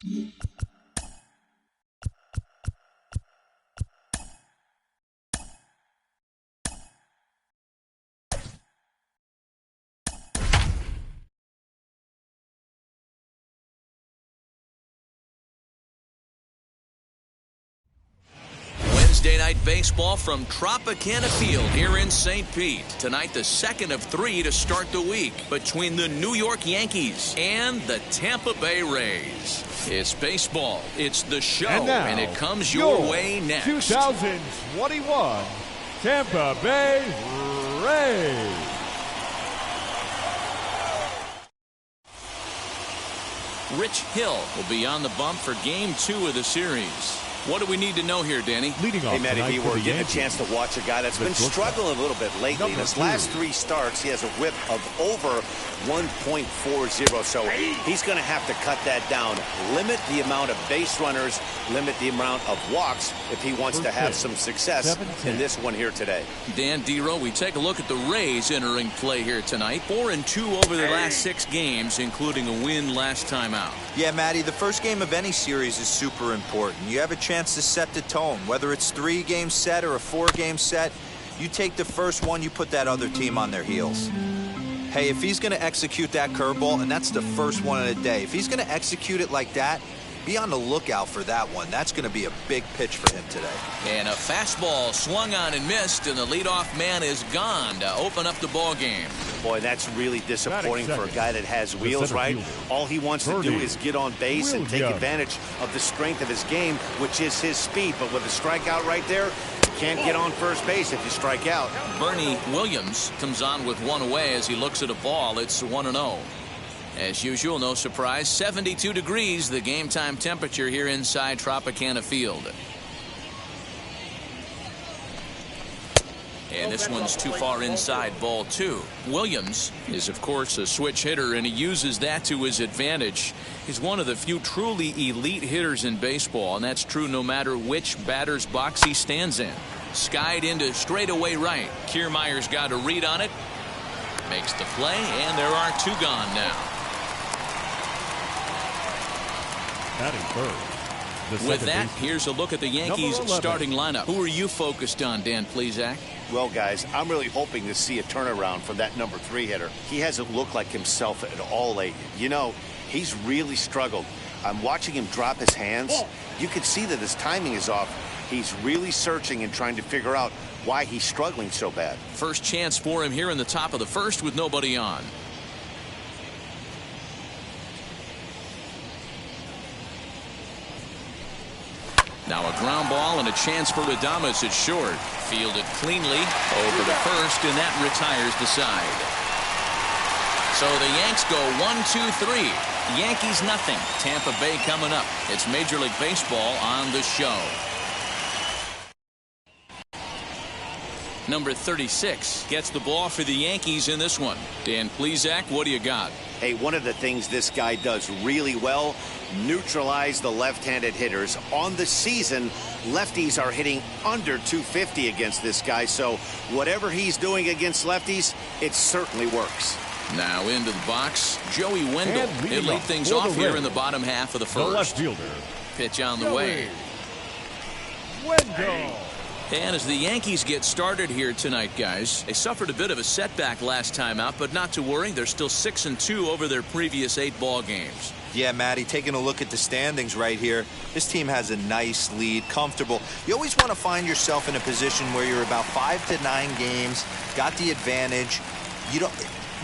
Wednesday night baseball from Tropicana Field here in St. Pete. Tonight, the second of 3 to start the week between the New York Yankees and the Tampa Bay Rays. It's baseball. It's the show, and it comes your way next. 2021 Tampa Bay Rays. Rich Hill will be on the bump for Game 2 of the series. What do we need to know here, Danny? Leading off, hey, Matty, if you were getting a chance to watch a guy that's been struggling a little bit lately. In his last 3 starts, he has a whip of over 1.40, so he's going to have to cut that down. Limit the amount of base runners, limit the amount of walks if he wants to have some success in this one here today. Dan Dero, we take a look at the Rays entering play here tonight. 4-2 over their last 6 games, including a win last time out. Yeah, Matty, the first game of any series is super important. You have a chance to set the tone, whether it's 3-game set or a 4-game set. You take the first one, you put that other team on their heels. Hey, if he's going to execute that curveball, and that's the first one of the day, if he's going to execute it like that, be on the lookout for that one. That's going to be a big pitch for him today. And a fastball swung on and missed, and the leadoff man is gone to open up the ball game. Boy, that's really disappointing for a guy that has wheels, right? All he wants to do is get on base and take advantage of the strength of his game, which is his speed. But with a strikeout right there, you can't get on first base if you strike out. Bernie Williams comes on with 1 away as he looks at a ball. It's 1-0. As usual, no surprise, 72 degrees, the game time temperature here inside Tropicana Field. And this one's too far inside, ball 2. Williams is, of course, a switch hitter, and he uses that to his advantage. He's one of the few truly elite hitters in baseball, and that's true no matter which batter's box he stands in. Skied into straightaway right. Kiermaier's got a read on it. Makes the play, and there are 2 gone now. With that, here's a look at the Yankees starting lineup. Who are you focused on, Dan Plesac? Well, guys, I'm really hoping to see a turnaround from that number 3 hitter. He hasn't looked like himself at all lately. You know, he's really struggled. I'm watching him drop his hands. You can see that his timing is off. He's really searching and trying to figure out why he's struggling so bad. First chance for him here in the top of the first with nobody on. Now a ground ball and a chance for Adamus at short. Fielded cleanly over to first, and that retires the side. So the Yanks go 1-2-3. Yankees nothing. Tampa Bay coming up. It's Major League Baseball on the show. Number 36 gets the ball for the Yankees in this one. Dan Plesac, what do you got? Hey, one of the things this guy does really well, neutralize the left-handed hitters. On the season, lefties are hitting under 250 against this guy, so whatever he's doing against lefties, it certainly works. Now into the box, Joey Wendell. He'll lead things off here in the bottom half of the first. The left fielder. Pitch on the way. Wendell. And as the Yankees get started here tonight, guys, they suffered a bit of a setback last time out, but not to worry. They're still 6-2 over their previous 8 ball games. Yeah, Matty, taking a look at the standings right here, this team has a nice lead, comfortable. You always want to find yourself in a position where you're about 5 to 9 games, got the advantage. You don't.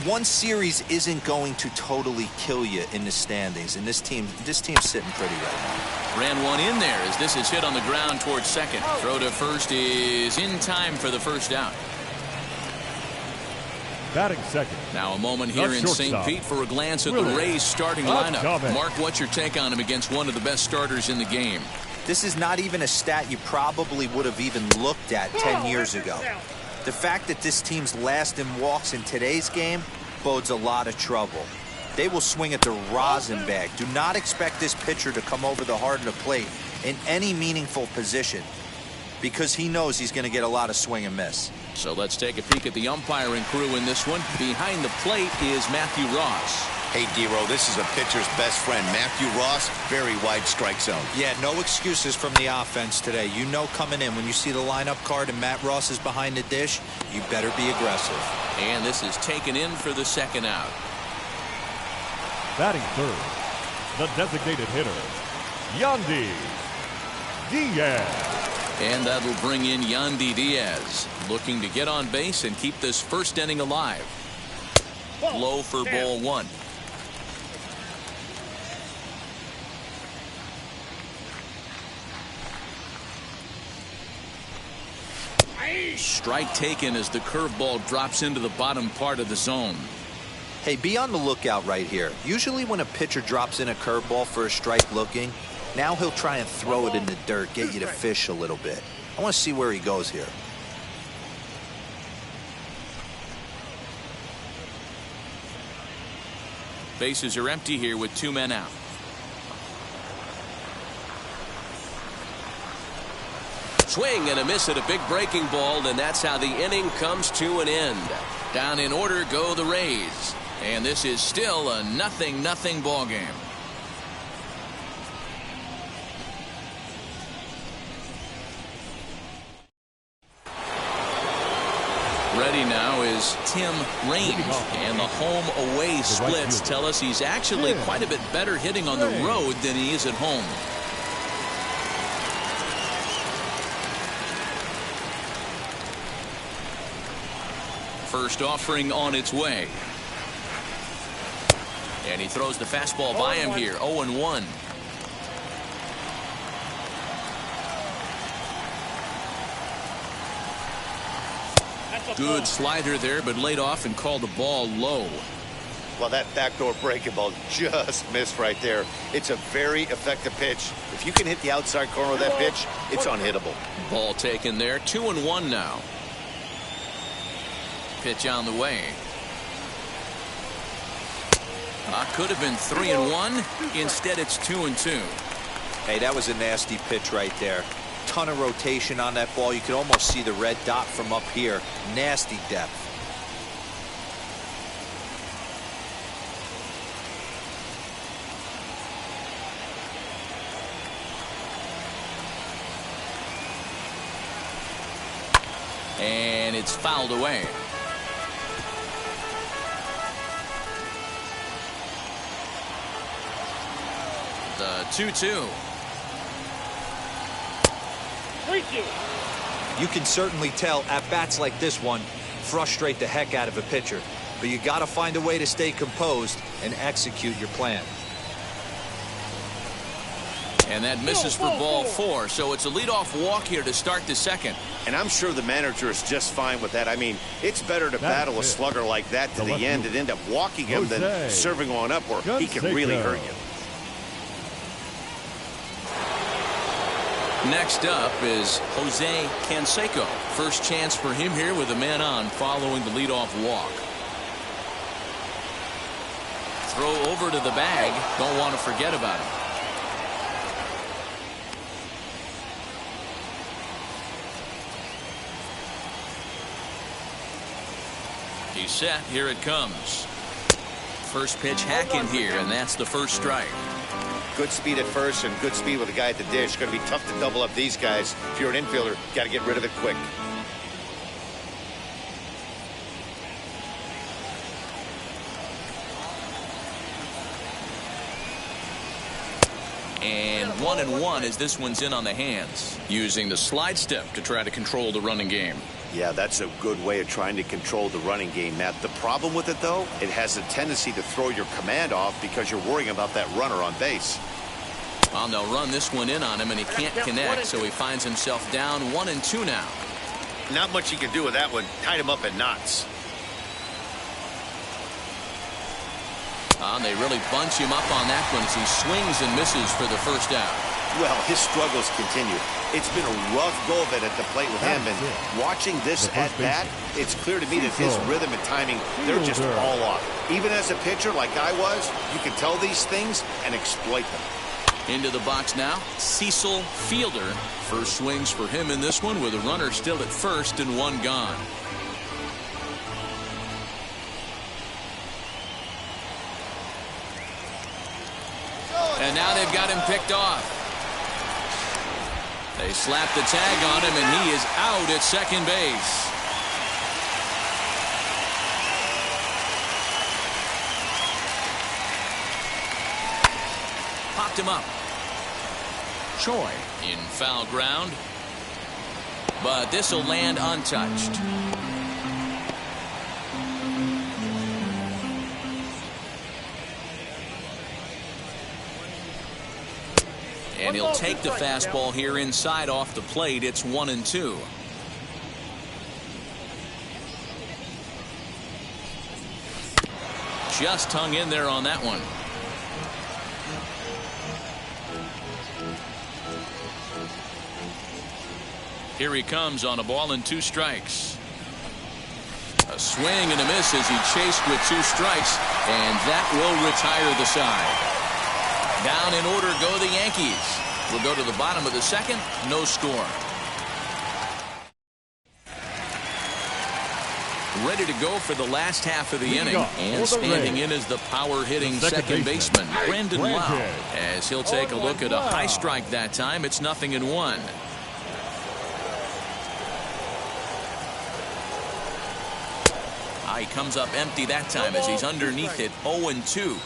One series isn't going to totally kill you in the standings, and this team's sitting pretty right now. Ran one in there as this is hit on the ground towards second. Throw to first is in time for the first out. Batting second. Now a moment here in St. Pete for a glance at the Rays starting lineup. Mark, what's your take on him against one of the best starters in the game? This is not even a stat you probably would have even looked at 10 years ago. The fact that this team's last in walks in today's game bodes a lot of trouble. They will swing at the rosin bag. Do not expect this pitcher to come over the heart of the plate in any meaningful position, because he knows he's going to get a lot of swing and miss. So let's take a peek at the umpiring crew in this one. Behind the plate is Matthew Ross. Hey, D-Row, this is a pitcher's best friend. Matthew Ross, very wide strike zone. Yeah, no excuses from the offense today. You know coming in when you see the lineup card and Matt Ross is behind the dish, you better be aggressive. And this is taken in for the second out. Batting third, the designated hitter, Yandy Diaz. And that'll bring in Yandy Diaz, looking to get on base and keep this first inning alive. Low for ball one. Strike taken as the curveball drops into the bottom part of the zone. Hey, be on the lookout right here. Usually when a pitcher drops in a curveball for a strike looking, now he'll try and throw it in the dirt, get you to fish a little bit. I want to see where he goes here. Bases are empty here with 2 men out. Swing and a miss at a big breaking ball, and that's how the inning comes to an end. Down in order go the Rays, and this is still a 0-0 ball game. Ready now is Tim Raines, and the home-away splits tell us he's actually quite a bit better hitting on the road than he is at home. First offering on its way. And he throws the fastball by him here. 0-1. Good slider there, but laid off and called the ball low. Well, that backdoor breaking ball just missed right there. It's a very effective pitch. If you can hit the outside corner of that pitch, it's unhittable. Ball taken there. 2-1 now. Pitch on the way. Could have been 3-1. Instead, it's 2-2. Hey, that was a nasty pitch right there. Ton of rotation on that ball. You could almost see the red dot from up here. Nasty depth. And it's fouled away. The 2-2. You can certainly tell at bats like this one frustrate the heck out of a pitcher, but you got to find a way to stay composed and execute your plan. And that misses for ball 4, so it's a leadoff walk here to start the second. And I'm sure the manager is just fine with that. I mean, it's better to battle a slugger like that to the end and end up walking him than serving one up where he can really hurt you. Next up is Jose Canseco. First chance for him here with a man on following the leadoff walk. Throw over to the bag. Don't want to forget about him. He's set. Here it comes. First pitch hack in here, and that's the first strike. Good speed at first and good speed with the guy at the dish. It's going to be tough to double up these guys. If you're an infielder, got to get rid of it quick. And 1-1 as this one's in on the hands. Using the slide step to try to control the running game. Yeah, that's a good way of trying to control the running game, Matt. The problem with it, though, it has a tendency to throw your command off because you're worrying about that runner on base. Well, they'll run this one in on him, and he can't connect, so he finds himself down 1-2 now. Not much you can do with that one. Tied him up in knots. And they really bunch him up on that one as he swings and misses for the first out. Well, his struggles continue. It's been a rough go of it at the plate with him, and watching this at bat, it's clear to me that his rhythm and timing, they're just all off. Even as a pitcher like I was, you can tell these things and exploit them. Into the box now, Cecil Fielder. First swings for him in this one with a runner still at first and one gone. And now they've got him picked off. They slap the tag on him, and he is out at second base. Popped him up. Choi in foul ground. But this will land untouched. And he'll take the fastball here inside off the plate. It's 1-2. Just hung in there on that one. Here he comes on a ball and 2 strikes. A swing and a miss as he chased with 2 strikes, and that will retire the side. Down in order go the Yankees. We'll go to the bottom of the second. No score. Ready to go for the last half of the inning. And standing in is the power-hitting second baseman, Brendan Lau. As he'll take a look at a high strike that time. It's 0-1. He comes up empty that time as he's underneath it. 0-2.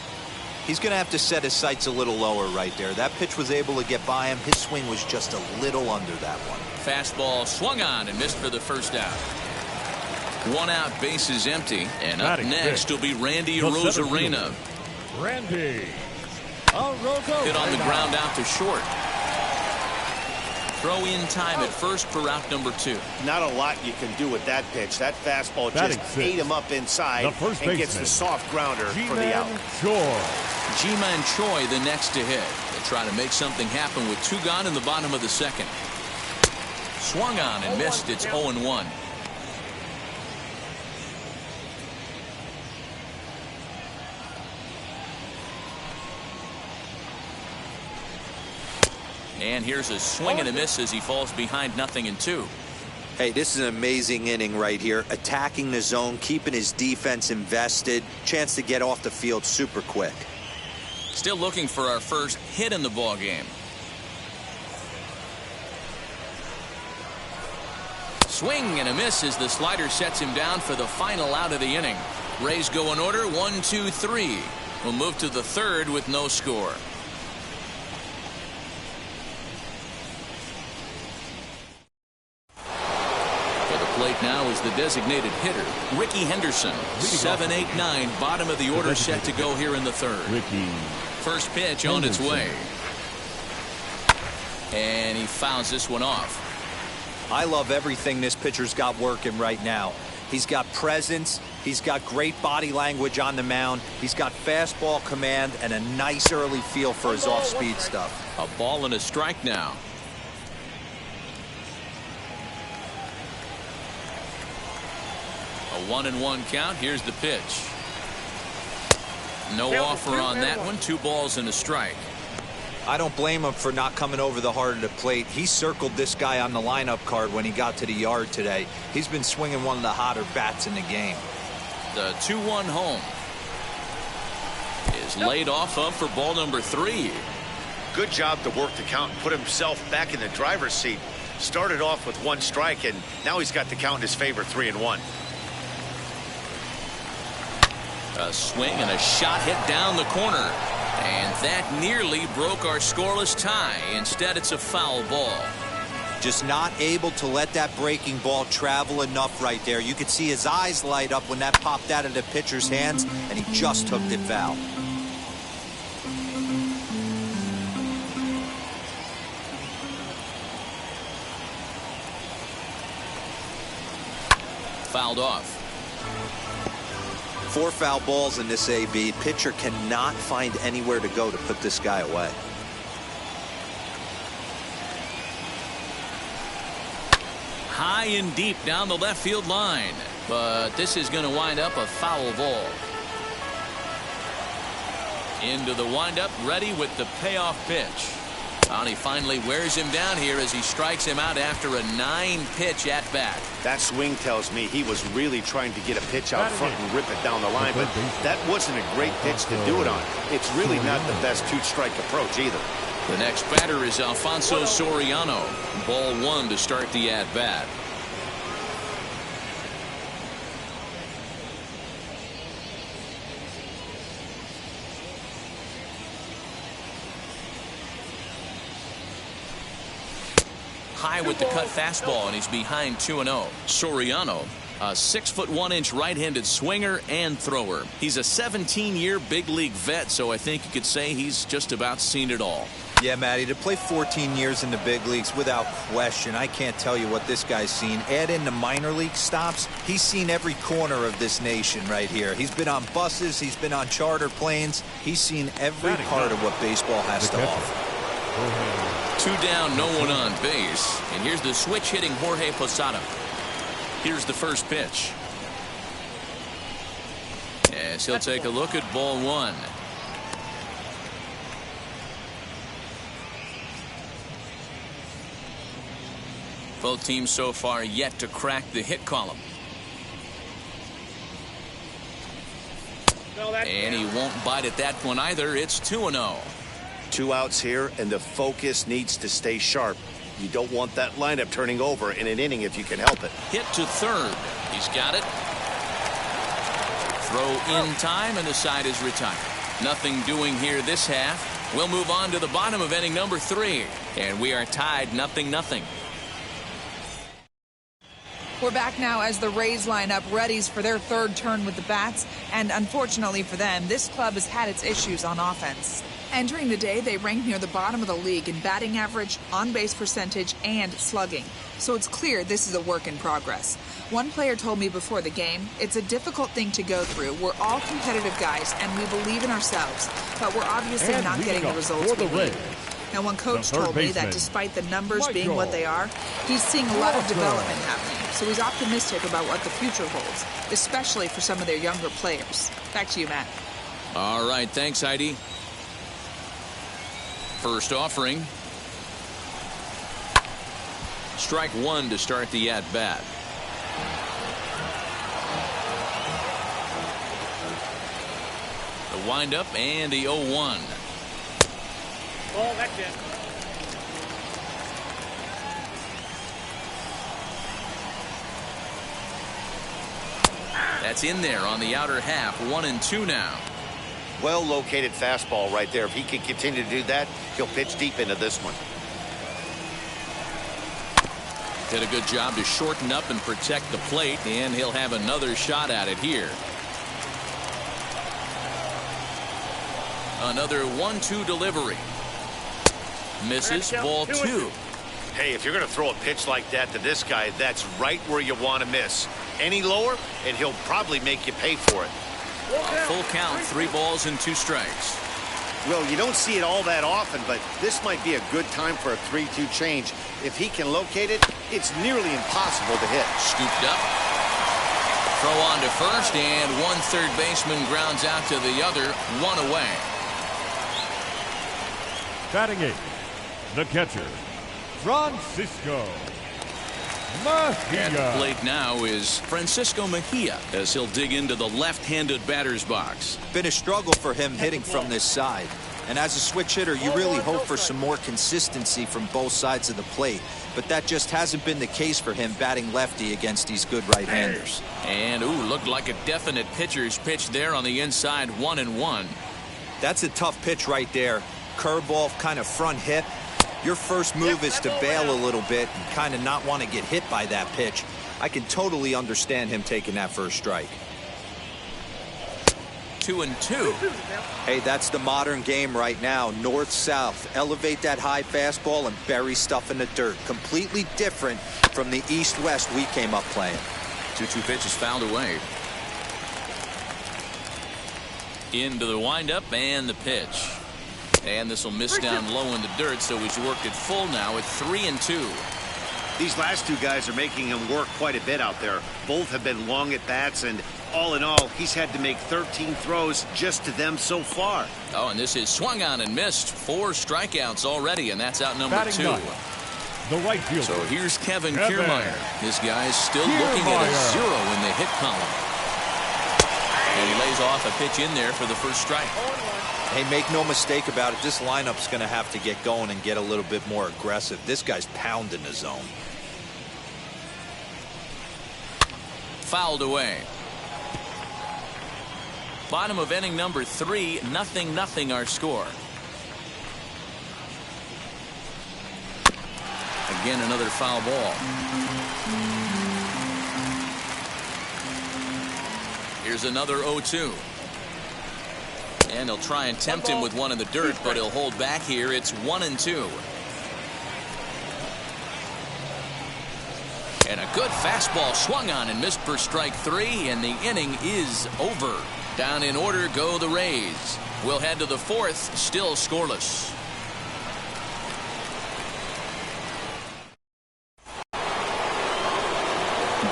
He's going to have to set his sights a little lower right there. That pitch was able to get by him. His swing was just a little under that one. Fastball swung on and missed for the first out. 1 out, bases empty. And up next will be Randy Arozarena. Randy Arozarena. Hit on the ground out to short. Throw in time at first for out number 2. Not a lot you can do with that pitch. That fastball just ate him up inside and gets the soft grounder for the out. Ji-Man Choi the next to hit. They try to make something happen with 2 gone in the bottom of the second. Swung on and missed. It's 0-1. And here's a swing and a miss as he falls behind 0-2. Hey, this is an amazing inning right here. Attacking the zone, keeping his defense invested. Chance to get off the field super quick. Still looking for our first hit in the ball game. Swing and a miss as the slider sets him down for the final out of the inning. Rays go in order 1-2-3. We'll move to the third with no score. Plate now is the designated hitter, Ricky Henderson. 7-8-9, bottom of the order set to go here in the third. First pitch on its way. And he fouls this one off. I love everything this pitcher's got working right now. He's got presence. He's got great body language on the mound. He's got fastball command and a nice early feel for his off-speed stuff. A ball and a strike now. A 1-1 count. Here's the pitch. No offer on that one. 2 balls and a strike. I don't blame him for not coming over the heart of the plate. He circled this guy on the lineup card when he got to the yard today. He's been swinging one of the hotter bats in the game. The 2-1 home is laid off of for ball number 3. Good job to work the count and put himself back in the driver's seat. Started off with 1 strike, and now he's got the count in his favor, 3-1. A swing and a shot hit down the corner. And that nearly broke our scoreless tie. Instead, it's a foul ball. Just not able to let that breaking ball travel enough right there. You could see his eyes light up when that popped out of the pitcher's hands, and he just hooked it foul. Fouled off. 4 foul balls in this AB. Pitcher cannot find anywhere to go to put this guy away. High and deep down the left field line. But this is going to wind up a foul ball. Into the windup, ready with the payoff pitch. And he finally wears him down here as he strikes him out after a 9-pitch at bat. That swing tells me he was really trying to get a pitch out front and rip it down the line, but that wasn't a great pitch to do it on. It's really not the best 2-strike approach either. The next batter is Alfonso Soriano. Ball 1 to start the at-bat. High with the cut fastball, and he's behind 2-0. Soriano, a 6'1" right-handed swinger and thrower. He's a 17-year big league vet, so I think you could say he's just about seen it all. Yeah, Matty, to play 14 years in the big leagues without question, I can't tell you what this guy's seen. Add in the minor league stops, he's seen every corner of this nation right here. He's been on buses, he's been on charter planes, he's seen every part of what baseball has to offer. 2 down, no one on base. And here's the switch hitting Jorge Posada. Here's the first pitch. Yes, he'll take a look at ball 1. Both teams so far yet to crack the hit column. And he won't bite at that one either. It's 2-0. 2 outs here, and the focus needs to stay sharp. You don't want that lineup turning over in an inning if you can help it. Hit to third. He's got it. Throw in time, and the side is retired. Nothing doing here this half. We'll move on to the bottom of inning number 3. And we are tied 0-0. We're back now as the Rays line up readies for their 3rd turn with the bats. And unfortunately for them, this club has had its issues on offense. Entering the day, they rank near the bottom of the league in batting average, on-base percentage, and slugging. So it's clear this is a work in progress. One player told me before the game, it's a difficult thing to go through. We're all competitive guys, and we believe in ourselves, but we're obviously not getting the results we need. Now, one coach told me that despite the numbers being what they are, he's seeing a lot of development happening. So he's optimistic about what the future holds, especially for some of their younger players. Back to you, Matt. All right, thanks, Heidi. First offering. Strike 1 to start the at-bat. The windup and the 0-1. Oh, that's it. That's in there on the outer half. 1-2 now. Well-located fastball right there. If he can continue to do that, he'll pitch deep into this one. Did a good job to shorten up and protect the plate, and he'll have another shot at it here. Another 1-2 delivery. Misses. Ball 2. Hey, if you're going to throw a pitch like that to this guy, that's right where you want to miss. Any lower, and he'll probably make you pay for it. A full count, 3 balls and 2 strikes. Well, you don't see it all that often, but this might be a good time for a 3-2 change. If he can locate it, it's nearly impossible to hit. Scooped up. Throw on to first, and one third baseman grounds out to the other. 1 away. Batting 8, the catcher, Francisco Mejia. At the plate now is Francisco Mejia as he'll dig into the left-handed batter's box. Been a struggle for him hitting from this side. And as a switch hitter, you really hope for some more consistency from both sides of the plate. But that just hasn't been the case for him batting lefty against these good right-handers. And, looked like a definite pitcher's pitch there on the inside. 1-1. That's a tough pitch right there. Curveball, kind of front hip. Your first move is to bail a little bit and kind of not want to get hit by that pitch. I can totally understand him taking that first strike. 2-2. Hey, that's the modern game right now. North-south. Elevate that high fastball and bury stuff in the dirt. Completely different from the east-west we came up playing. 2-2 pitch is fouled away. Into the windup and the pitch. And this will miss down low in the dirt, so he's worked it full now at 3-2. These last 2 guys are making him work quite a bit out there. Both have been long at bats, and All in all, he's had to make 13 throws just to them so far. Oh, and this is swung on and missed. 4 strikeouts already, and that's out number 2. The right fielder. So here's Kevin Kiermaier. This guy's still looking at a 0 in the hit column. And he lays off a pitch in there for the first strike. Hey, make no mistake about it. This lineup's going to have to get going and get a little bit more aggressive. This guy's pounding the zone. Fouled away. Bottom of inning number 3, 0-0 our score. Again, another foul ball. Here's another 0-2. And he'll try and tempt him with one in the dirt, but he'll hold back here. It's 1-2. And a good fastball swung on and missed for strike 3, and the inning is over. Down in order go the Rays. We'll head to the 4th, still scoreless.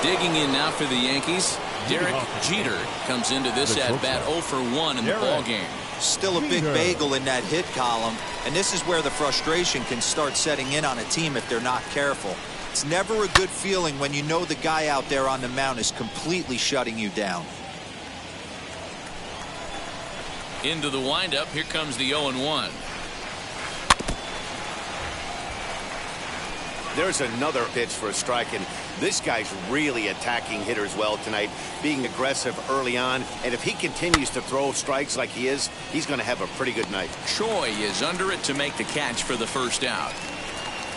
Digging in now for the Yankees, Derek Jeter comes into this at-bat 0 for 1 in the ballgame. Still a big bagel in that hit column, and this is where the frustration can start setting in on a team if they're not careful. It's never a good feeling when you know the guy out there on the mound is completely shutting you down. Into the windup, here comes the 0-1. There's another pitch for a strike, and this guy's really attacking hitters well tonight, being aggressive early on, and if he continues to throw strikes like he is, he's going to have a pretty good night. Choi is under it to make the catch for the first out.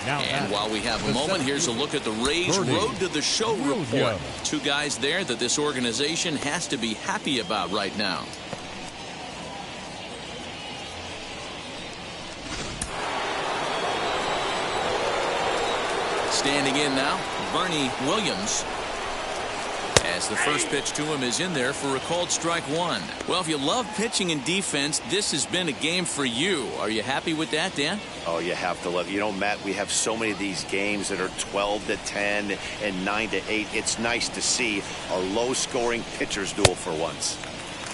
And while we have a moment, here's a look at the Rays Road to the Show report. 2 guys there that this organization has to be happy about right now. Standing in now, Bernie Williams. As the first pitch to him is in there for a called strike 1. Well, if you love pitching and defense, this has been a game for you. Are you happy with that, Dan? Oh, you have to love it. You know, Matt, we have so many of these games that are 12-10 and 9-8. It's nice to see a low-scoring pitcher's duel for once.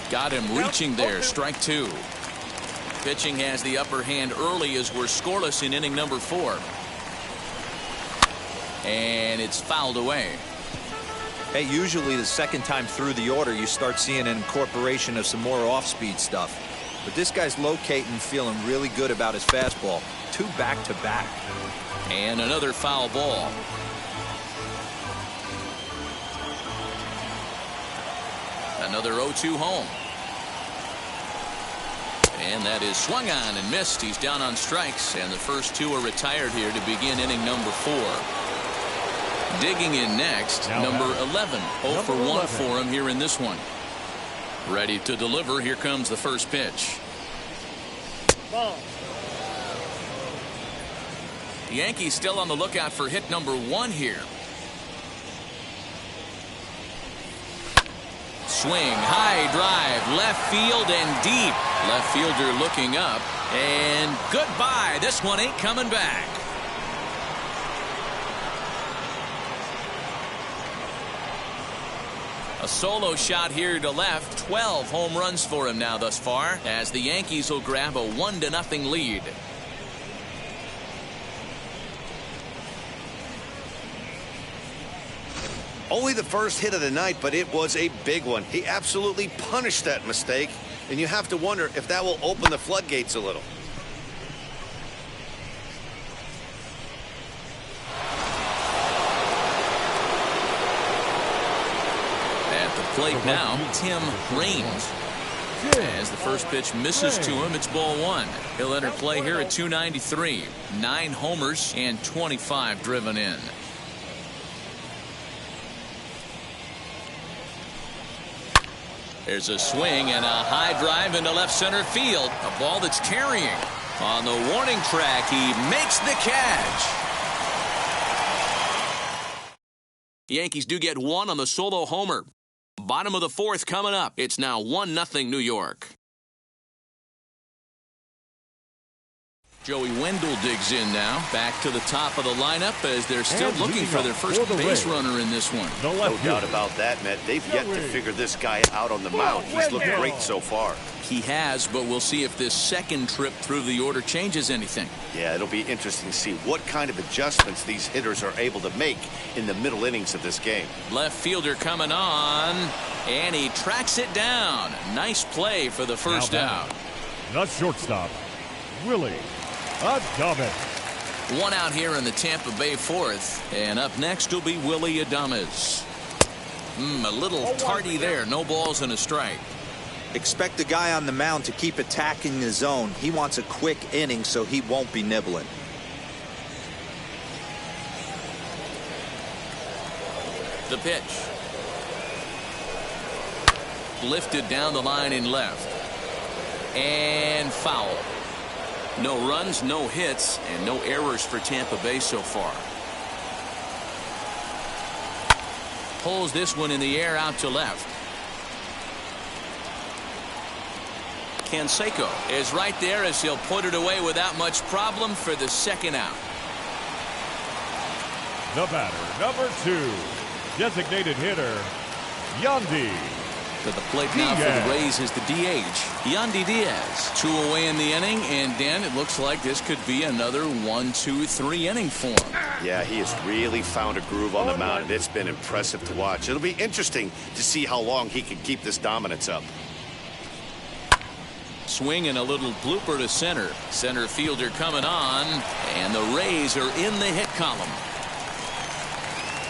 Got him reaching there, strike 2. Pitching has the upper hand early as we're scoreless in inning number 4. And it's fouled away. Hey, usually the second time through the order you start seeing an incorporation of some more off-speed stuff. But this guy's locating, feeling really good about his fastball. 2 back-to-back. And another foul ball. Another 0-2 home. And that is swung on and missed. He's down on strikes, and the first 2 are retired here to begin inning number 4. Digging in next, number 11. 0 for 1 for him here in this one. Ready to deliver. Here comes the first pitch. Ball. The Yankees still on the lookout for hit number 1 here. Swing, high drive, left field and deep. Left fielder looking up, and goodbye. This one ain't coming back. A solo shot here to left. 12 home runs for him now thus far, as the Yankees will grab a 1-0 lead. Only the first hit of the night, but it was a big one. He absolutely punished that mistake, and you have to wonder if that will open the floodgates a little. Plate now, Tim Raines. As the first pitch misses to him, it's ball 1. He'll enter play here at 293. 9 homers and 25 driven in. There's a swing and a high drive into left center field. A ball that's carrying. On the warning track, he makes the catch. The Yankees do get 1 on the solo homer. Bottom of the 4th coming up. It's now 1-0 New York. Joey Wendell digs in now. Back to the top of the lineup as they're still looking for their first base runner in this one. No doubt about that, Matt. They've yet to figure this guy out on the mound. He's looked great so far. He has, but we'll see if this second trip through the order changes anything. Yeah, it'll be interesting to see what kind of adjustments these hitters are able to make in the middle innings of this game. Left fielder coming on, and he tracks it down. Nice play for the first out. The shortstop, Willie Adams. One out here in the Tampa Bay fourth, and up next will be Willie Adamus. A little tardy there. No balls and a strike. Expect the guy on the mound to keep attacking the zone. He wants a quick inning, so he won't be nibbling. The pitch. Lifted down the line in left. And foul. No runs, no hits, and no errors for Tampa Bay so far. Pulls this one in the air out to left. Canseco is right there as he'll put it away without much problem for the second out. The batter, number 2, designated hitter, Yandy. To the plate now for the Rays is the DH, Yandy Diaz. 2 away in the inning, and Dan, it looks like this could be another 1-2-3 inning for him. Yeah, he has really found a groove on the mound, and it's been impressive to watch. It'll be interesting to see how long he can keep this dominance up. Swing and a little blooper to center. Center fielder coming on, and the Rays are in the hit column.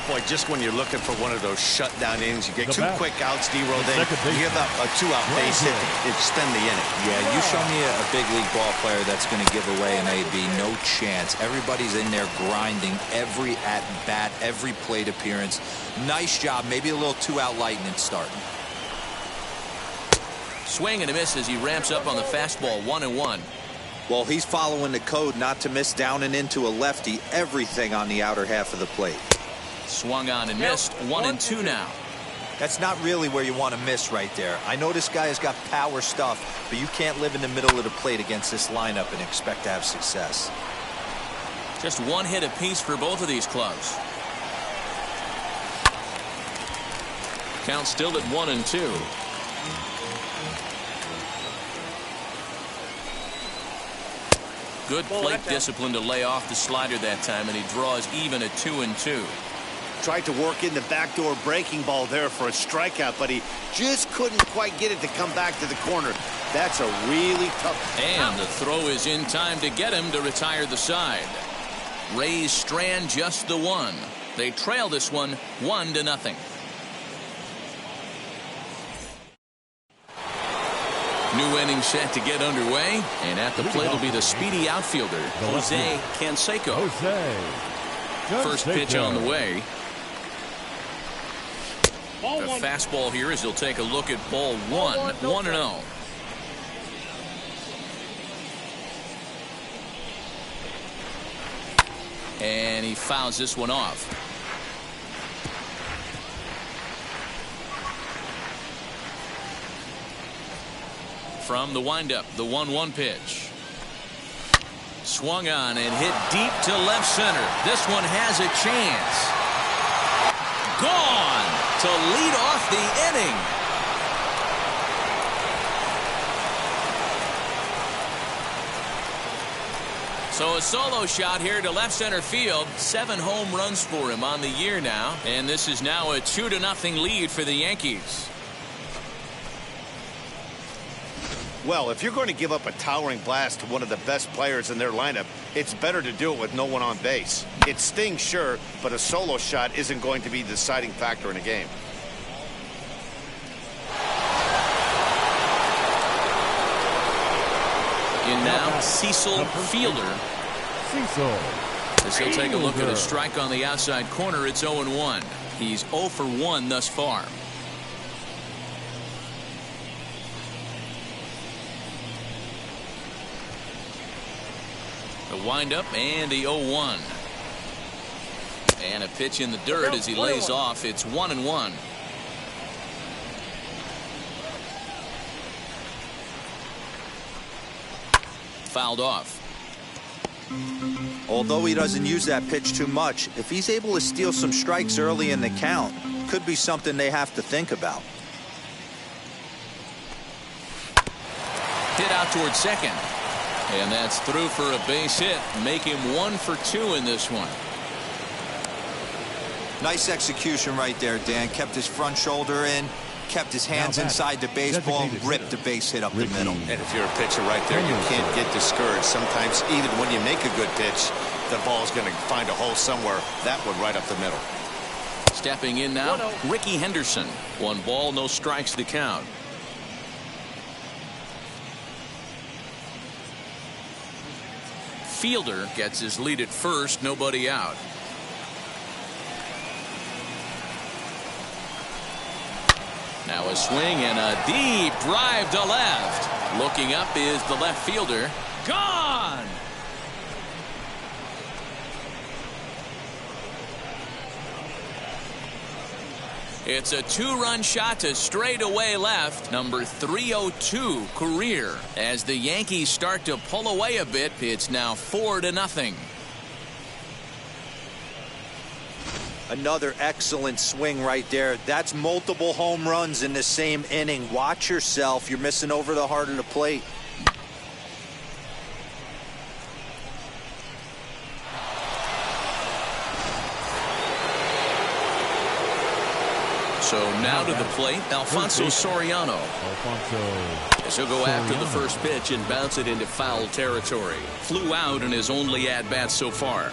Boy, just when you're looking for one of those shutdown innings, you get 2 quick outs, D-roll, then you give up a 2-out base hit to extend the inning. Yeah, you show me a big league ball player that's going to give away an AB. No chance. Everybody's in there grinding every at-bat, every plate appearance. Nice job. Maybe a little 2-out lightning starting. Swing and a miss as he ramps up on the fastball. 1-1. Well, he's following the code not to miss down and into a lefty. Everything on the outer half of the plate. Swung on and missed. 1-2 now. That's not really where you want to miss right there. I know this guy has got power stuff, but you can't live in the middle of the plate against this lineup and expect to have success. Just 1 hit apiece for both of these clubs. Count still at 1-2. Good plate discipline to lay off the slider that time, and he draws even at 2-2. Tried to work in the backdoor breaking ball there for a strikeout, but he just couldn't quite get it to come back to the corner. That's a really tough. And the throw is in time to get him to retire the side. Rays strand just the 1. They trail this one 1-0. New inning set to get underway, and at the plate will be the speedy outfielder, Jose Canseco. First pitch on the way. The fastball here as he'll take a look at ball 1. 1-0. And he fouls this one off. From the windup, the 1-1 pitch. Swung on and hit deep to left center. This one has a chance. Gone to lead off the inning. So a solo shot here to left center field. 7 home runs for him on the year now. And this is now a 2-0 lead for the Yankees. Well, if you're going to give up a towering blast to one of the best players in their lineup, it's better to do it with no one on base. It stings, sure, but a solo shot isn't going to be the deciding factor in a game. In now, Cecil Fielder. As he'll take a look at a strike on the outside corner, it's 0-1. He's 0 for 1 thus far. The windup and the 0-1. And a pitch in the dirt as he lays off. It's 1-1. Fouled off. Although he doesn't use that pitch too much, if he's able to steal some strikes early in the count, could be something they have to think about. Hit out towards second. And that's through for a base hit. Make him 1 for 2 in this one. Nice execution right there, Dan. Kept his front shoulder in, kept his hands inside the baseball, and ripped the base hit up the middle. And if you're a pitcher right there, you can't get discouraged. Sometimes even when you make a good pitch, the ball's going to find a hole somewhere. That one right up the middle. Stepping in now, Ricky Henderson. 1 ball, no strikes to count. Fielder gets his lead at first, nobody out. Now a swing and a deep drive to left. Looking up is the left fielder. Gone! It's a 2-run shot to straightaway left, number 302 career. As the Yankees start to pull away a bit, it's now 4-0. Another excellent swing right there. That's multiple home runs in the same inning. Watch yourself. You're missing over the heart of the plate. So now to the plate, Alfonso Soriano. As he'll go after the first pitch and bounce it into foul territory. Flew out in his only at-bat so far.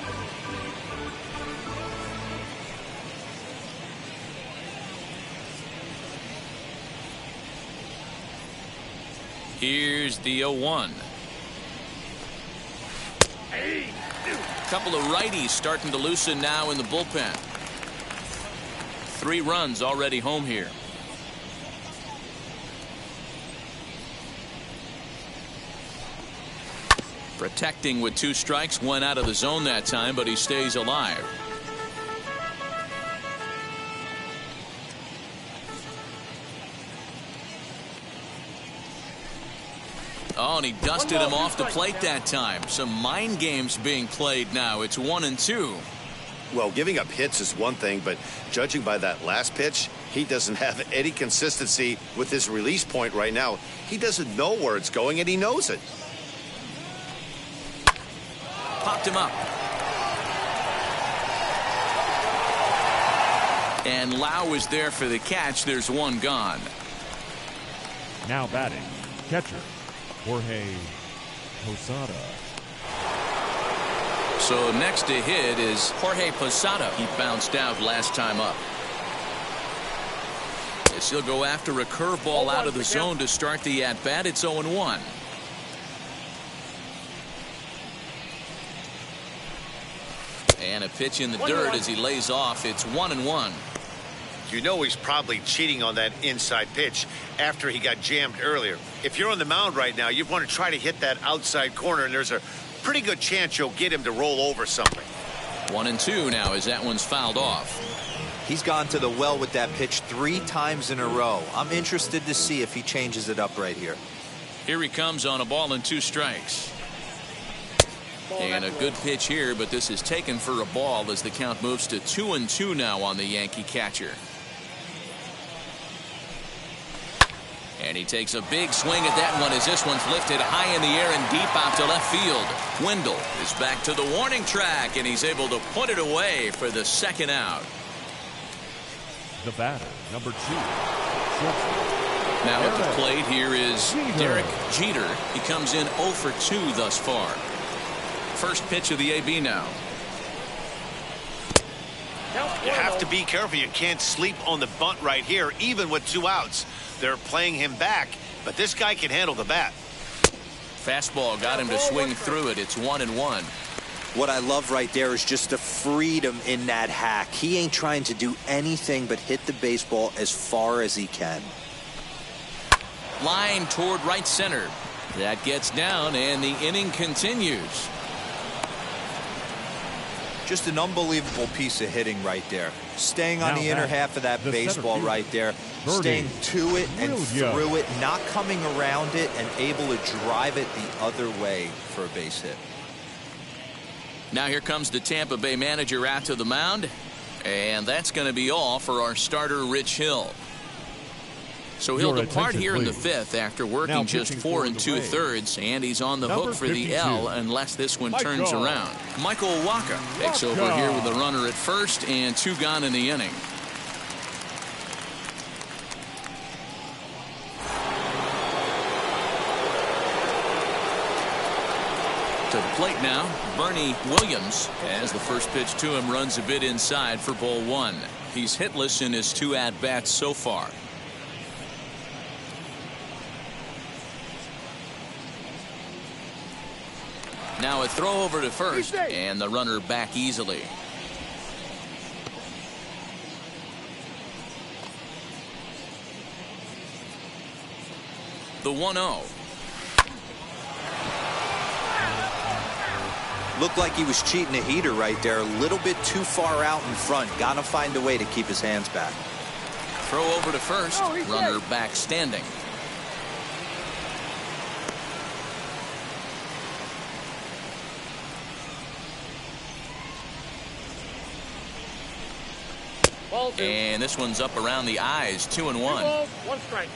Here's the 0-1. Couple of righties starting to loosen now in the bullpen. 3 runs already home here. Protecting with 2 strikes, 1 out of the zone that time, but he stays alive. Oh, and he dusted him off the plate that time. Some mind games being played now. It's 1-2. Well, giving up hits is one thing, but judging by that last pitch, he doesn't have any consistency with his release point right now. He doesn't know where it's going, and he knows it. Popped him up. And Lau is there for the catch. There's 1 gone. Now batting, catcher, Jorge Posada. So next to hit is Jorge Posada. He bounced out last time up. As he'll go after a curveball out of the zone to start the at-bat. It's 0-1. And a pitch in the dirt as he lays off. It's 1-1. You know he's probably cheating on that inside pitch after he got jammed earlier. If you're on the mound right now, you want to try to hit that outside corner, and there's a pretty good chance you'll get him to roll over something. 1-2 now as that one's fouled off. He's gone to the well with that pitch 3 times in a row. I'm interested to see if he changes it up right here. Here he comes on a ball and 2 strikes. And a good pitch here, but this is taken for a ball as the count moves to 2-2 now on the Yankee catcher. And he takes a big swing at that one as this one's lifted high in the air and deep out to left field. Wendell is back to the warning track, and he's able to put it away for the 2nd out. The batter, number 2. Now at the plate here is Derek Jeter. He comes in 0 for 2 thus far. First pitch of the AB now. You have to be careful. You can't sleep on the bunt right here, even with 2 outs. They're playing him back, but this guy can handle the bat. Fastball got him to swing through it. It's 1-1. What I love right there is just the freedom in that hack. He ain't trying to do anything but hit the baseball as far as he can. Line toward right center. That gets down, and the inning continues. Just an unbelievable piece of hitting right there. Staying on the inner half of that baseball right there. Staying to it and through it, not coming around it, and able to drive it the other way for a base hit. Now here comes the Tampa Bay manager out to the mound. And that's going to be all for our starter, Rich Hill. So he'll depart here in the fifth after working just 4 2/3, and he's on the hook for the L unless this one turns around. Michael Waka takes over here with a runner at first and 2 gone in the inning. To the plate now, Bernie Williams, as the first pitch to him runs a bit inside for ball 1. He's hitless in his 2 at-bats so far. Now a throw over to first, and the runner back easily. The 1-0. Looked like he was cheating a heater right there. A little bit too far out in front. Gotta find a way to keep his hands back. Throw over to first. Runner back standing. And this one's up around the eyes. 2-1. 1 strike.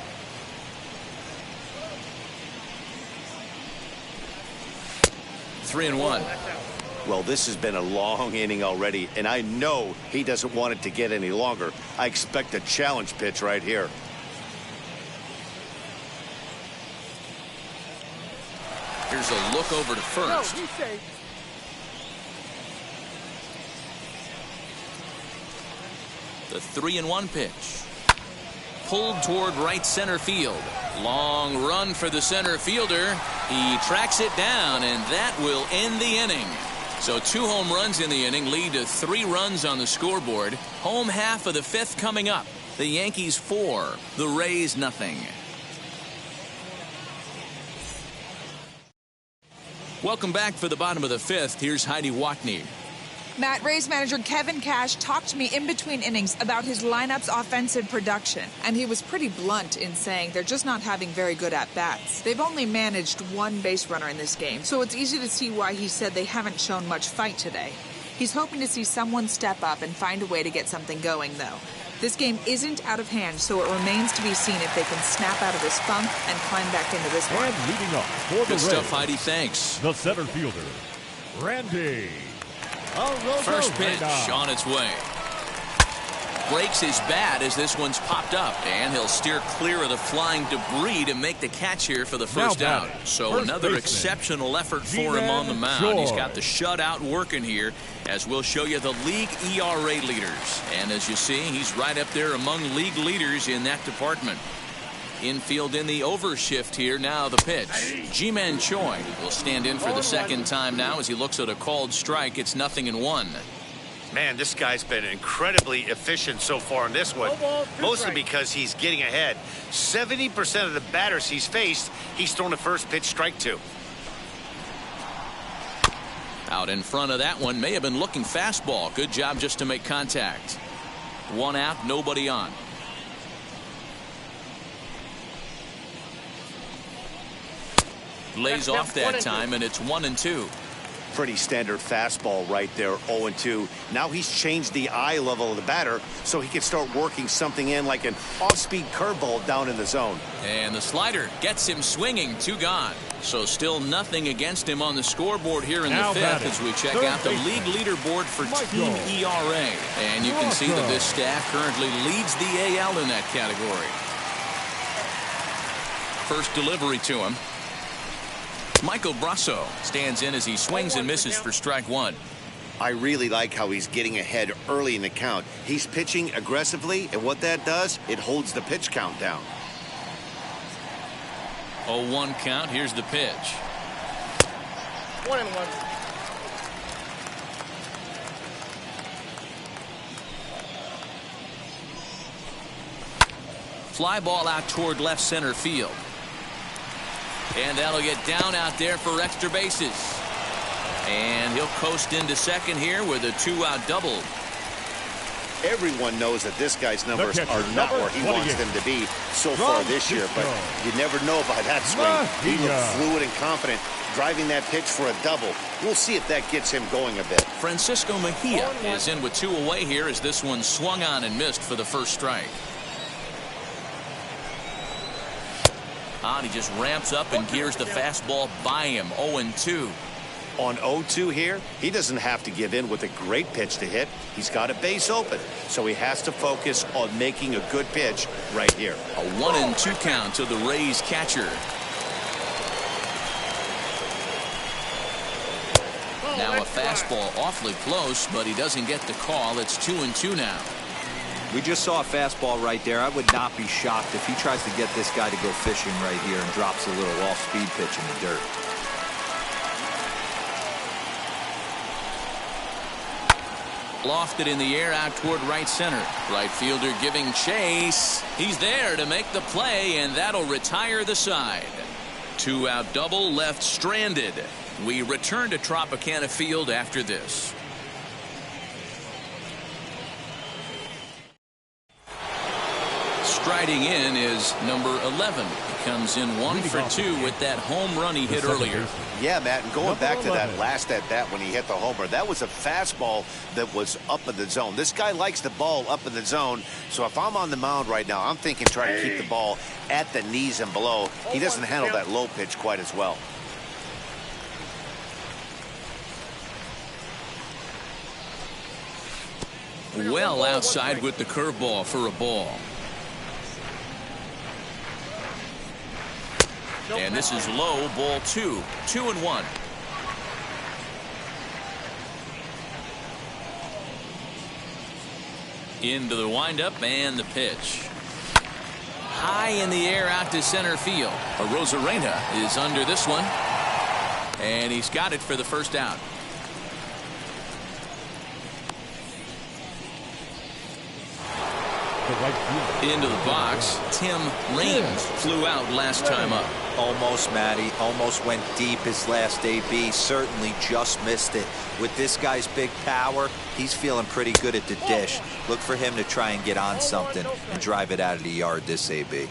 Three and 1. Well, this has been a long inning already, and I know he doesn't want it to get any longer. I expect a challenge pitch right here. Here's a look over to first. No, he's safe. The 3-1 pitch. Pulled toward right center field. Long run for the center fielder. He tracks it down, and that will end the inning. So 2 home runs in the inning lead to 3 runs on the scoreboard. Home half of the 5th coming up. The Yankees 4, the Rays nothing. Welcome back for the bottom of the 5th. Here's Heidi Watney. Matt, Rays manager Kevin Cash talked to me in between innings about his lineup's offensive production, and he was pretty blunt in saying they're just not having very good at-bats. They've only managed 1 base runner in this game, so it's easy to see why he said they haven't shown much fight today. He's hoping to see someone step up and find a way to get something going, though. This game isn't out of hand, so it remains to be seen if they can snap out of this funk and climb back into this one. And leading up for the Good Rays, stuff, Heidi. Thanks. the center fielder, Randy. First pitch on its way. Breaks his bat as this one's popped up, and he'll steer clear of the flying debris to make the catch here for the first out. So another exceptional effort for him on the mound. He's got the shutout working here, as we'll show you the league ERA leaders. And as you see, he's right up there among league leaders in that department. Infield in the overshift here. Now the pitch. Ji-Man Choi will stand in for the second time now as he looks at a called strike. It's 0-1. Man, this guy's been incredibly efficient so far in this one, mostly because he's getting ahead. 70% of the batters he's faced, he's thrown the first pitch strike to. Out in front of that one, may have been looking fastball. Good job just to make contact. 1 out, nobody on. Lays off that time, and it's 1-2. Pretty standard fastball right there, 0-2. Now he's changed the eye level of the batter so he can start working something in like an off-speed curveball down in the zone. And the slider gets him swinging. 2 gone. So still nothing against him on the scoreboard here in the 5th as we check out the league leaderboard for team ERA. And you can see that this staff currently leads the AL in that category. First delivery to him. Michael Brasso stands in as he swings and misses for strike 1. I really like how he's getting ahead early in the count. He's pitching aggressively, and what that does, it holds the pitch count down. 0-1 count. Here's the pitch. 1-1. Fly ball out toward left center field. And that'll get down out there for extra bases. And he'll coast into second here with a 2-out double. Everyone knows that this guy's numbers are not where he wants them to be so far this year, but you never know by that swing. He looked fluid and confident, driving that pitch for a double. We'll see if that gets him going a bit. Francisco Mejia is in with 2 away here as this one swung on and missed for the first strike. He just ramps up and gears the fastball by him. 0-2. On 0-2 here, he doesn't have to give in with a great pitch to hit. He's got a base open, so he has to focus on making a good pitch right here. A 1-2 count to the Rays catcher. Now a fastball awfully close, but he doesn't get the call. It's 2-2 now. We just saw a fastball right there. I would not be shocked if he tries to get this guy to go fishing right here and drops a little off-speed pitch in the dirt. Lofted in the air out toward right center. Right fielder giving chase. He's there to make the play, and that'll retire the side. 2-out double left stranded. We return to Tropicana Field after this. Striding in is number 11. He comes in 1 for 2 with that home run he hit earlier. Yeah, Matt, and going back to that last at bat when he hit the homer, that was a fastball that was up in the zone. This guy likes the ball up in the zone, so if I'm on the mound right now, I'm thinking try to keep the ball at the knees and below. He doesn't handle that low pitch quite as well. Well outside with the curveball for a ball. And this is low, ball 2. 2-1. Into the windup and the pitch. High in the air out to center field. Rosarena is under this one. And he's got it for the first out. Into the box. Tim Raines flew out last time up. Almost, Matty. Almost went deep his last AB. Certainly just missed it. With this guy's big power, he's feeling pretty good at the dish. Look for him to try and get on something and drive it out of the yard this AB.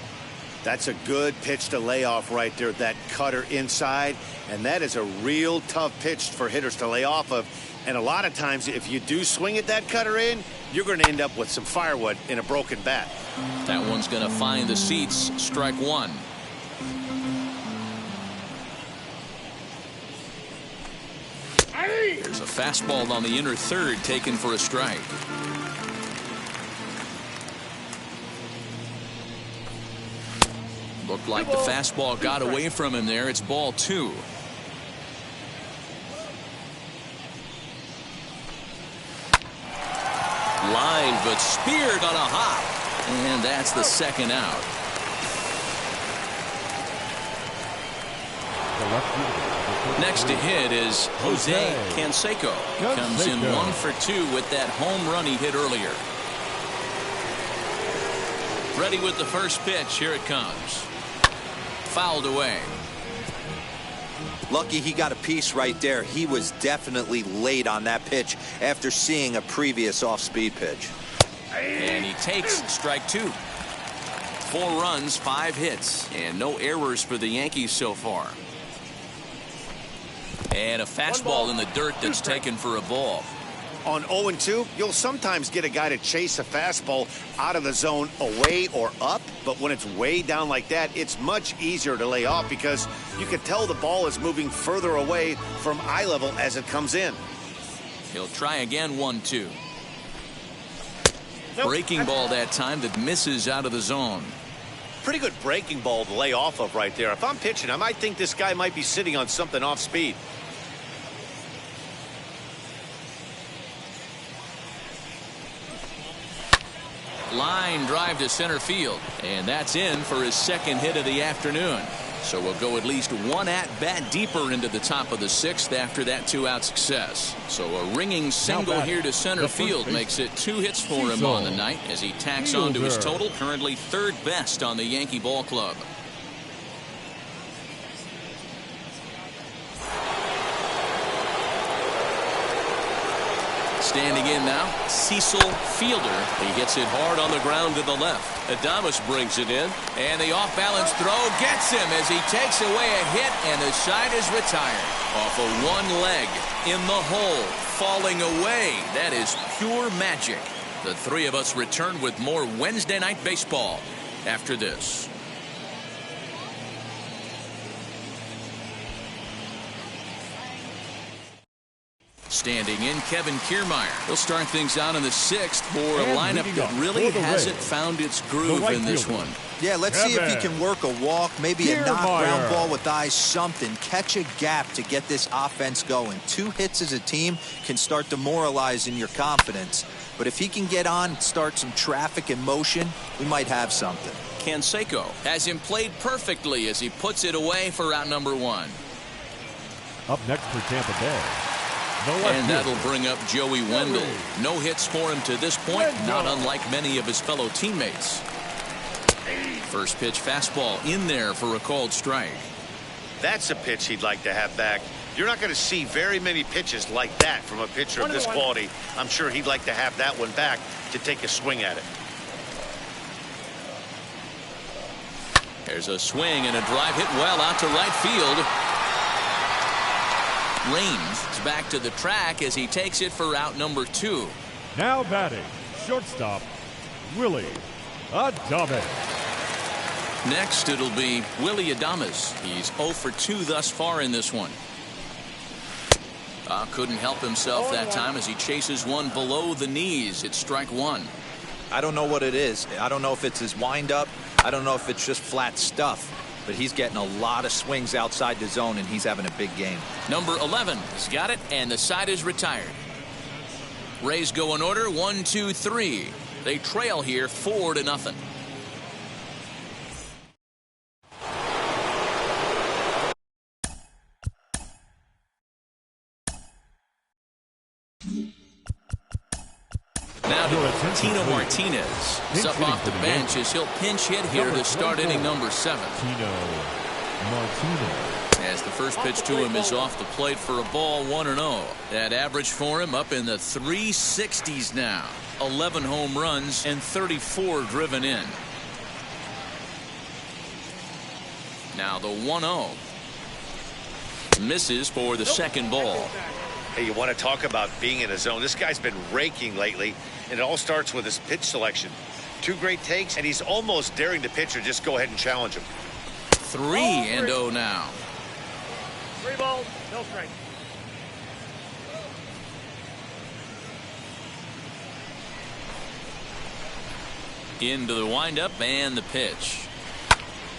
That's a good pitch to lay off right there. That cutter inside. And that is a real tough pitch for hitters to lay off of. And a lot of times, if you do swing at that cutter in, you're going to end up with some firewood in a broken bat. That one's going to find the seats. Strike 1. There's a fastball on the inner third taken for a strike. Looked like the fastball got away from him there. It's ball 2. Line, but speared on a hop. And that's the second out. Next to hit is Jose Canseco. Comes in 1 for 2 with that home run he hit earlier. Ready with the first pitch. Here it comes. Fouled away. Lucky he got a piece right there. He was definitely late on that pitch after seeing a previous off-speed pitch. And he takes strike 2. 4 runs, 5 hits, and no errors for the Yankees so far. And a fastball in the dirt that's taken for a ball. On 0-2, you'll sometimes get a guy to chase a fastball out of the zone away or up, but when it's way down like that, it's much easier to lay off because you can tell the ball is moving further away from eye level as it comes in. He'll try again. 1-2. Breaking ball that time that misses out of the zone. Pretty good breaking ball to lay off of right there. If I'm pitching, I might think this guy might be sitting on something off speed. Line drive to center field, and that's in for his second hit of the afternoon. So we'll go at least 1 at-bat deeper into the top of the 6th after that 2-out success. So a ringing single here to center field makes it 2 hits for him on the night as he tacks on to his total, currently 3rd best on the Yankee ball club. Standing in now, Cecil Fielder. He gets it hard on the ground to the left. Adamus brings it in. And the off-balance throw gets him as he takes away a hit, and the side is retired. Off of one leg, in the hole, falling away. That is pure magic. The three of us return with more Wednesday Night Baseball after this. Standing in, Kevin Kiermaier. He'll start things out in the sixth for a lineup that really hasn't found its groove in this one. Yeah, let's see if he can work a walk, maybe a knock ground ball with eyes, something. Catch a gap to get this offense going. 2 hits as a team can start demoralizing your confidence. But if he can get on, start some traffic in motion, we might have something. Canseco has him played perfectly as he puts it away for out number 1. Up next for Tampa Bay. And that'll bring up Joey Wendell. No hits for him to this point, not unlike many of his fellow teammates. First pitch fastball in there for a called strike. That's a pitch he'd like to have back. You're not going to see very many pitches like that from a pitcher of this quality. I'm sure he'd like to have that one back to take a swing at it. There's a swing and a drive hit well out to right field. Raines is back to the track as he takes it for out number 2. Now batting, shortstop, Willie Adams. Next, it'll be Willie Adamus. He's 0 for 2 thus far in this one. Couldn't help himself that time as he chases one below the knees. It's strike 1. I don't know what it is. I don't know if it's his windup. I don't know if it's just flat stuff. But he's getting a lot of swings outside the zone, and he's having a big game. Number 11 has got it, and the side is retired. Rays go in order, 1, 2, 3. They trail here 4-0. Now to Tino Martinez. He's up off the bench as he'll pinch hit here to start inning number 7. Tino Martinez. As the first pitch to him is off the plate for a ball, 1-0. That average for him up in the 360s now. 11 home runs and 34 driven in. Now the 1-0. Misses for the second ball. Hey, you want to talk about being in a zone? This guy's been raking lately, and it all starts with his pitch selection. 2 great takes, and he's almost daring the pitcher just go ahead and challenge him. 3-0 now. 3 balls, no strike. Into the windup and the pitch.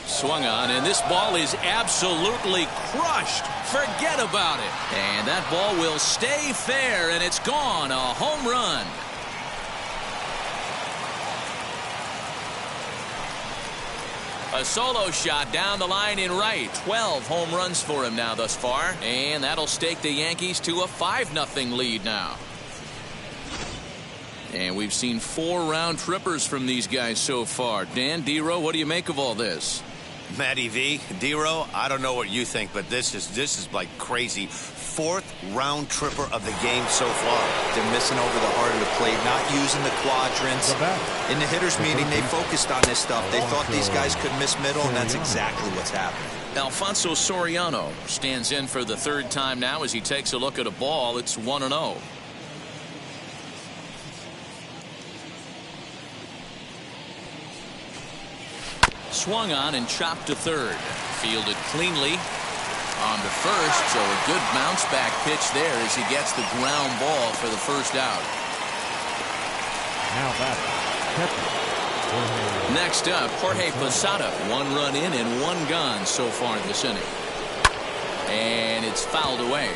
Swung on, and this ball is absolutely crushed. Forget about it. And that ball will stay fair, and it's gone. A home run. A solo shot down the line in right. 12 home runs for him now thus far. And that'll stake the Yankees to a 5-0 lead now. And we've seen 4 round trippers from these guys so far. Dan, D-Row, what do you make of all this? Matty V, D-Row, I don't know what you think, but this is like crazy. 4th round tripper of the game so far. They're missing over the heart of the plate, not using the quadrants. In the hitters meeting, they focused on this stuff. They thought these guys could miss middle, and that's exactly what's happening. Alfonso Soriano stands in for the 3rd time now as he takes a look at a ball. It's 1-0. Swung on and chopped to 3rd. Fielded cleanly on to 1st, so a good bounce back pitch there as he gets the ground ball for the 1st out. Now batting. Next up, Jorge Posada. 1 run in and 1 gone so far this inning. And it's fouled away.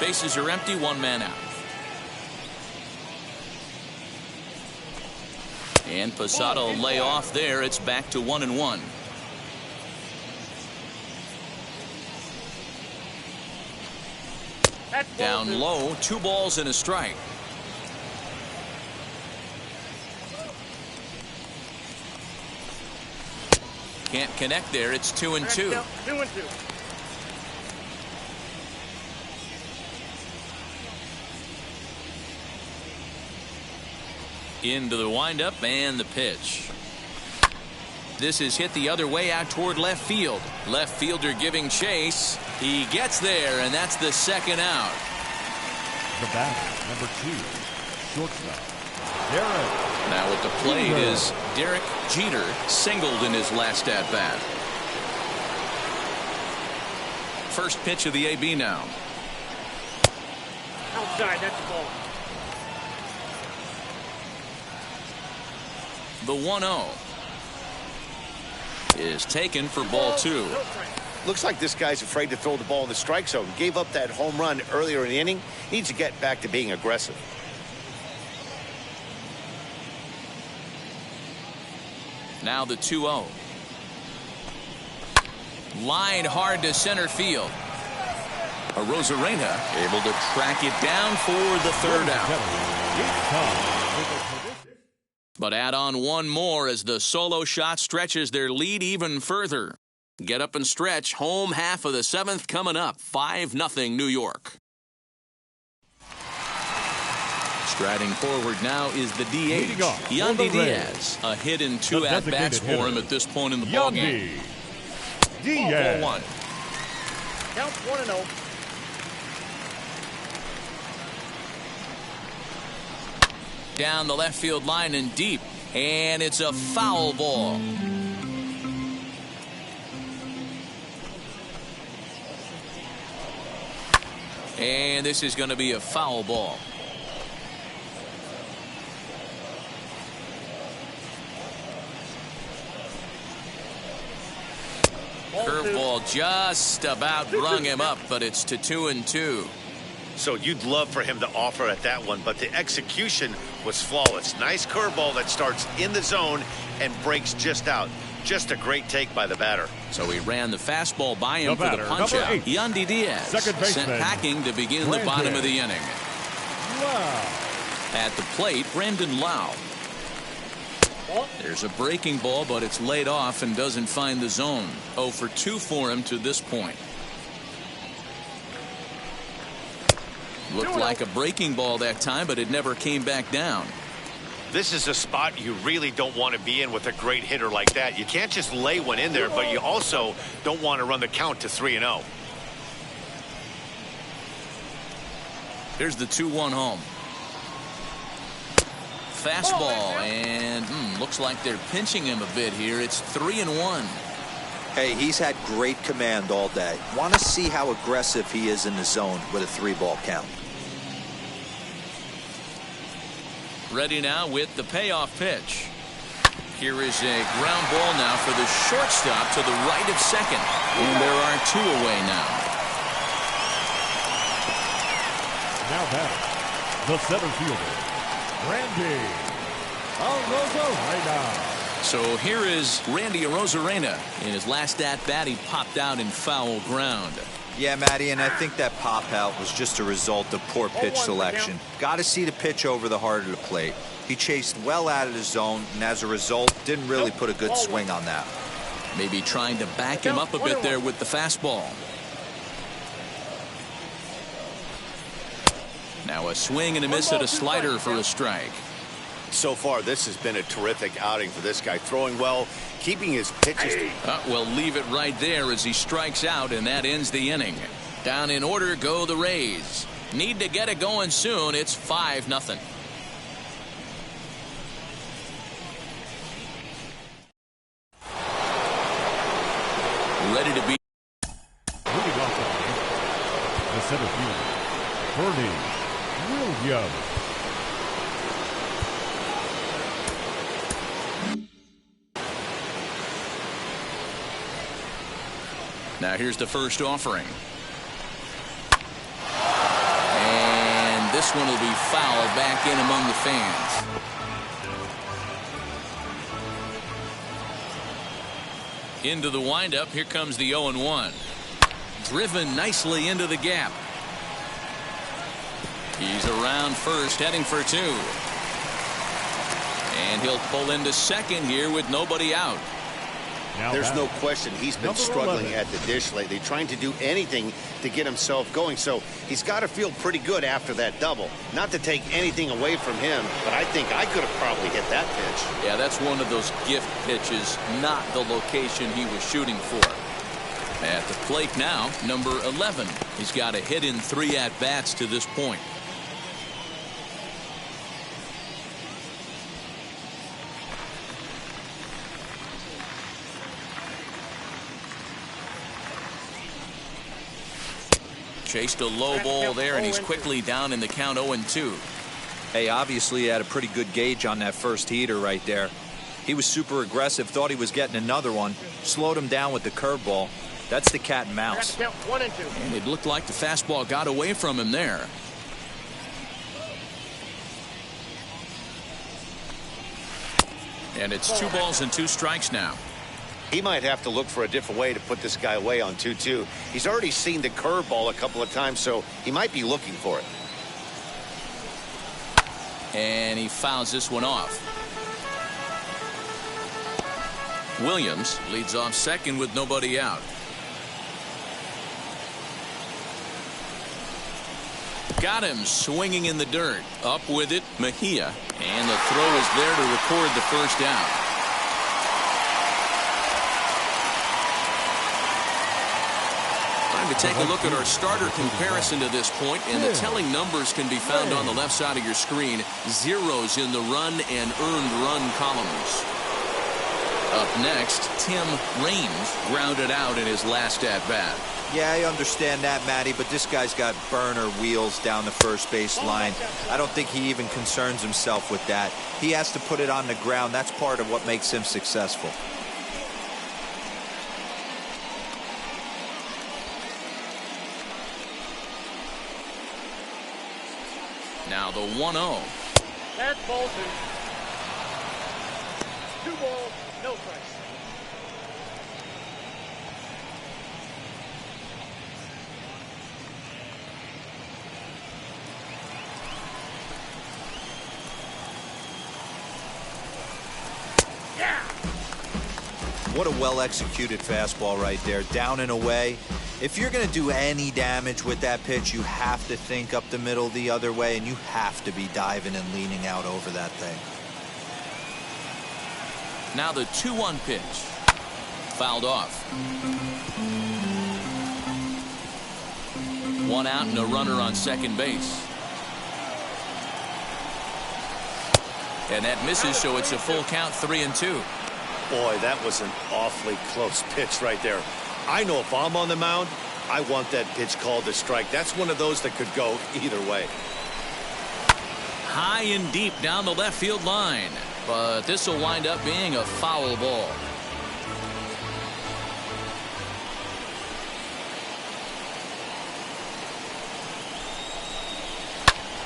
Bases are empty, 1 man out. And Posada will lay off there. It's back to 1-1. Down low, 2 balls and a strike. Can't connect there. It's 2-2. 2-2. Into the windup and the pitch. This is hit the other way out toward left field. Left fielder giving chase. He gets there, and that's the second out. The batter, number 2, shortstop, Derek. Now at the plate is Derek Jeter, singled in his last at-bat. First pitch of the AB now. Outside, that's the ball. The 1-0 is taken for ball 2. Looks like this guy's afraid to throw the ball in the strike zone. Gave up that home run earlier in the inning. Needs to get back to being aggressive. Now the 2-0. Line hard to center field. Arozarena able to track it down for the third out. But add on one more as the solo shot stretches their lead even further. Get up and stretch. Home half of the 7th coming up. 5-0 New York. Striding forward now is the DH, Yandy Diaz. A hit in 2 at-bats for him at this point in the ballgame. Diaz. 1. Count 1-0. Down the left field line and deep, and it's a foul ball. And this is going to be a foul ball. Curveball just about rung him up, but it's to 2-2. So you'd love for him to offer at that one, but the execution was flawless. Nice curveball that starts in the zone and breaks just out. Just a great take by the batter. So he ran the fastball by him for the punch-out. Yandy Diaz sent packing to begin the bottom of the inning. Wow. At the plate, Brandon Lau. There's a breaking ball, but it's laid off and doesn't find the zone. 0 for 2 for him to this point. Looked like a breaking ball that time, but it never came back down. This is a spot you really don't want to be in with a great hitter like that. You can't just lay one in there, but you also don't want to run the count to 3-0. Here's the 2-1 home. Fastball, and looks like they're pinching him a bit here. It's 3-1. Hey, he's had great command all day. Want to see how aggressive he is in the zone with a 3-ball count. Ready now with the payoff pitch. Here is a ground ball now for the shortstop to the right of second. And there are 2 away now. Now batting, the center fielder, Randy Arozarena. So here is Randy Arozarena. In his last at-bat, he popped out in foul ground. Yeah, Matty, and I think that pop-out was just a result of poor pitch selection. Got to see the pitch over the heart of the plate. He chased well out of the zone, and as a result, didn't really put a good swing on that. Maybe trying to back him up a bit there with the fastball. Now a swing and a miss at a slider for a strike. So far, this has been a terrific outing for this guy. Throwing well, keeping his pitches. Well, leave it right there as he strikes out, and that ends the inning. Down in order go the Rays. Need to get it going soon. It's 5-0. Ready to be. Moving off the center fielder, Williams. Now here's the first offering. And this one will be fouled back in among the fans. Into the windup. Here comes the 0-1. Driven nicely into the gap. He's around first, heading for 2. And he'll pull into second here with nobody out. Now There's no batting, question he's been number struggling 11. at the dish lately, trying to do anything to get himself going. So he's got to feel pretty good after that double. Not to take anything away from him, but I think I could have probably hit that pitch. Yeah, that's one of those gift pitches, not the location he was shooting for. At the plate now, number 11. He's got a hit in 3 at-bats to this point. Chased a low ball there, and he's quickly down in the count 0-2. Hey, obviously he had a pretty good gauge on that first heater right there. He was super aggressive, thought he was getting another one, slowed him down with the curveball. That's the cat and mouse. And it looked like the fastball got away from him there. And it's 2 balls and 2 strikes now. He might have to look for a different way to put this guy away on 2-2. He's already seen the curveball a couple of times, so he might be looking for it. And he fouls this one off. Williams leads off second with nobody out. Got him swinging in the dirt. Up with it, Mejia. And the throw is there to record the first down. Time to take a look at our starter comparison to this point, and the telling numbers can be found on the left side of your screen. Zeros in the run and earned run columns. Up next, Tim Raines grounded out in his last at-bat. Yeah, I understand that, Matty, but this guy's got burner wheels down the first base line. I don't think he even concerns himself with that. He has to put it on the ground. That's part of what makes him successful. Now the 1-0. That's ball 2. 2 balls, no strikes. What a well-executed fastball right there, down and away. If you're going to do any damage with that pitch, you have to think up the middle the other way, and you have to be diving and leaning out over that thing. Now the 2-1 pitch. Fouled off. 1 out and a runner on second base. And that misses, so it's a full count, 3-2. Boy, that was an awfully close pitch right there. I know if I'm on the mound, I want that pitch called a strike. That's one of those that could go either way. High and deep down the left field line. But this will wind up being a foul ball.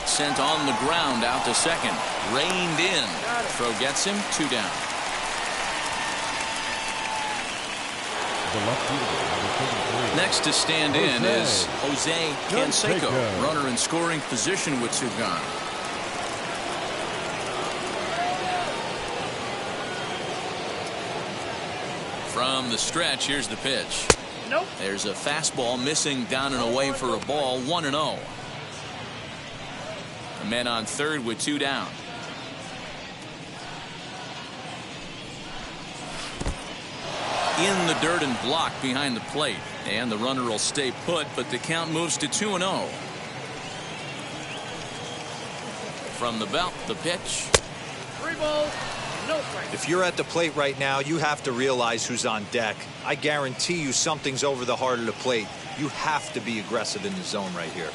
Sent on the ground out to second. Reined in. Throw gets him, 2 down. Next to stand in is Jose Canseco, runner in scoring position with 2 gone. From the stretch, here's the pitch. Nope. There's a fastball missing down and away for a ball, 1-0. The men on third with 2 down. In the dirt and blocked behind the plate, and the runner will stay put, but the count moves to 2-0. From the belt, the pitch. 3 balls, no strikes. If you're at the plate right now, you have to realize who's on deck. I guarantee you something's over the heart of the plate. You have to be aggressive in the zone right here.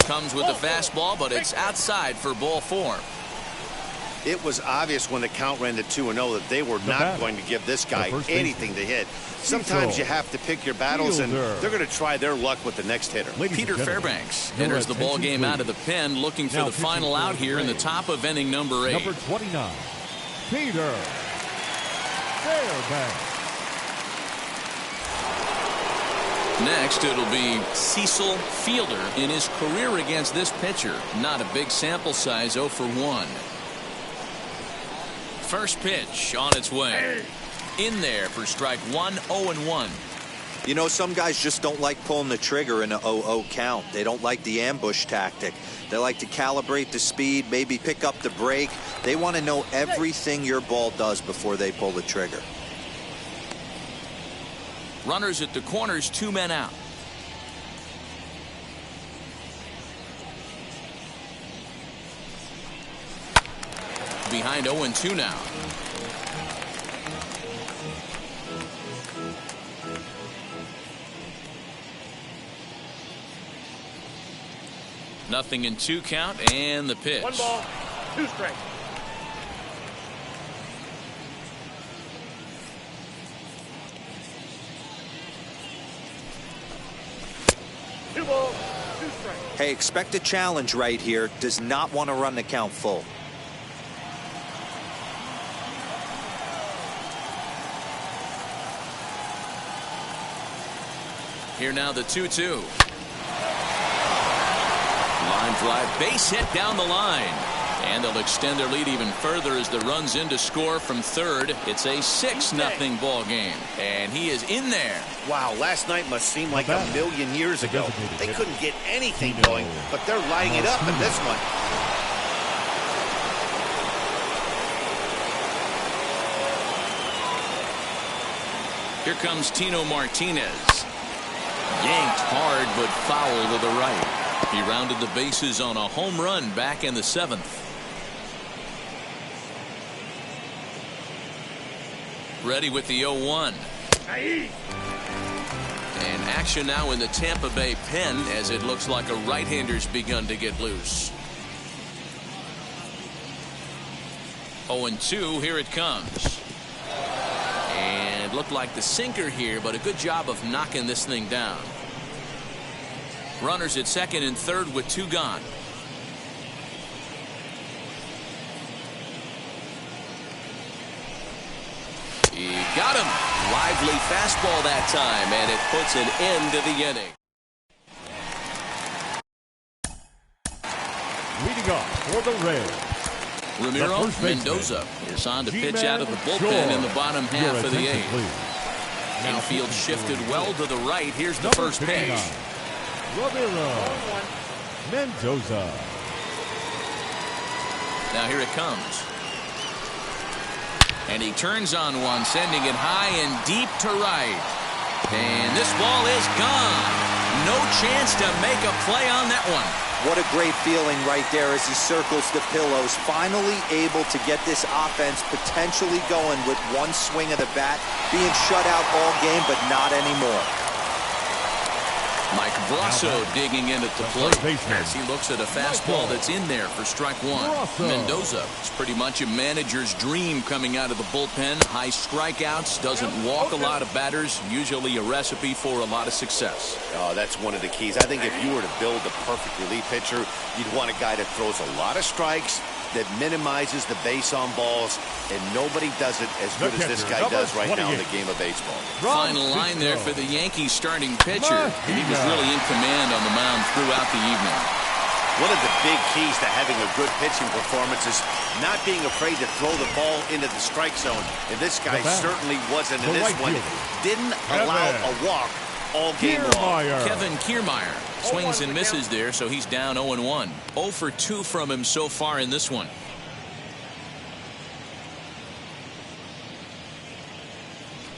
Comes with the fastball, but it's outside for ball 4. It was obvious when the count ran to 2-0 that they were not going to give this guy anything to hit. Sometimes you have to pick your battles, and they're going to try their luck with the next hitter. Peter Fairbanks enters the ball game out of the pen, looking for the final out here in the top of inning number 8. Number 29, Peter Fairbanks. Next, it'll be Cecil Fielder in his career against this pitcher. Not a big sample size, 0 for 1. First pitch on its way. In there for strike one, 0-1. You know, some guys just don't like pulling the trigger in a 0-0 count. They don't like the ambush tactic. They like to calibrate the speed, maybe pick up the break. They want to know everything your ball does before they pull the trigger. Runners at the corners, 2 men out. Behind 0-2 now. Nothing in 2 count, and the pitch. 1 ball, 2 strikes. Two balls, 2 strikes. Hey, expect a challenge right here. Does not want to run the count full. Here now the 2-2. Line drive, base hit down the line. And they'll extend their lead even further as the runs in to score from third. It's a 6-0 ball game. And he is in there. Wow, last night must seem like a million years ago. They couldn't get anything going, but they're lighting it up in this one. Here comes Tino Martinez. Yanked hard but foul to the right. He rounded the bases on a home run back in the 7th. Ready with the 0-1. And action now in the Tampa Bay pen as it looks like a right-hander's begun to get loose. 0-2, here it comes. And looked like the sinker here, but a good job of knocking this thing down. Runners at second and third with 2 gone. He got him. Lively fastball that time, and it puts an end to the inning. Leading off for the Rays, Ramiro Mendoza is on to pitch out of the bullpen in the bottom half of the 8th. Infield shifted well to the right. Here's the first pitch. Ramiro Mendoza. Now here it comes. And he turns on one, sending it high and deep to right. And this ball is gone. No chance to make a play on that one. What a great feeling right there as he circles the pillows. Finally able to get this offense potentially going with one swing of the bat. Being shut out all game, but not anymore. Mike Brasso digging in at the plate as he looks at a fastball that's in there for strike one. Mendoza is pretty much a manager's dream coming out of the bullpen. High strikeouts, doesn't walk a lot of batters, usually a recipe for a lot of success. Oh, that's one of the keys. I think if you were to build a perfect relief pitcher, you'd want a guy that throws a lot of strikes, that minimizes the base on balls, and nobody does it as good as this guy does right now in the game of baseball. Final line there for the Yankees starting pitcher, and he was really in command on the mound throughout the evening. One of the big keys to having a good pitching performance is not being afraid to throw the ball into the strike zone, and this guy certainly wasn't in this one. Didn't allow a walk all game long. Kevin Kiermaier swings and misses there, so he's down 0-1. 0 for 2 from him so far in this one.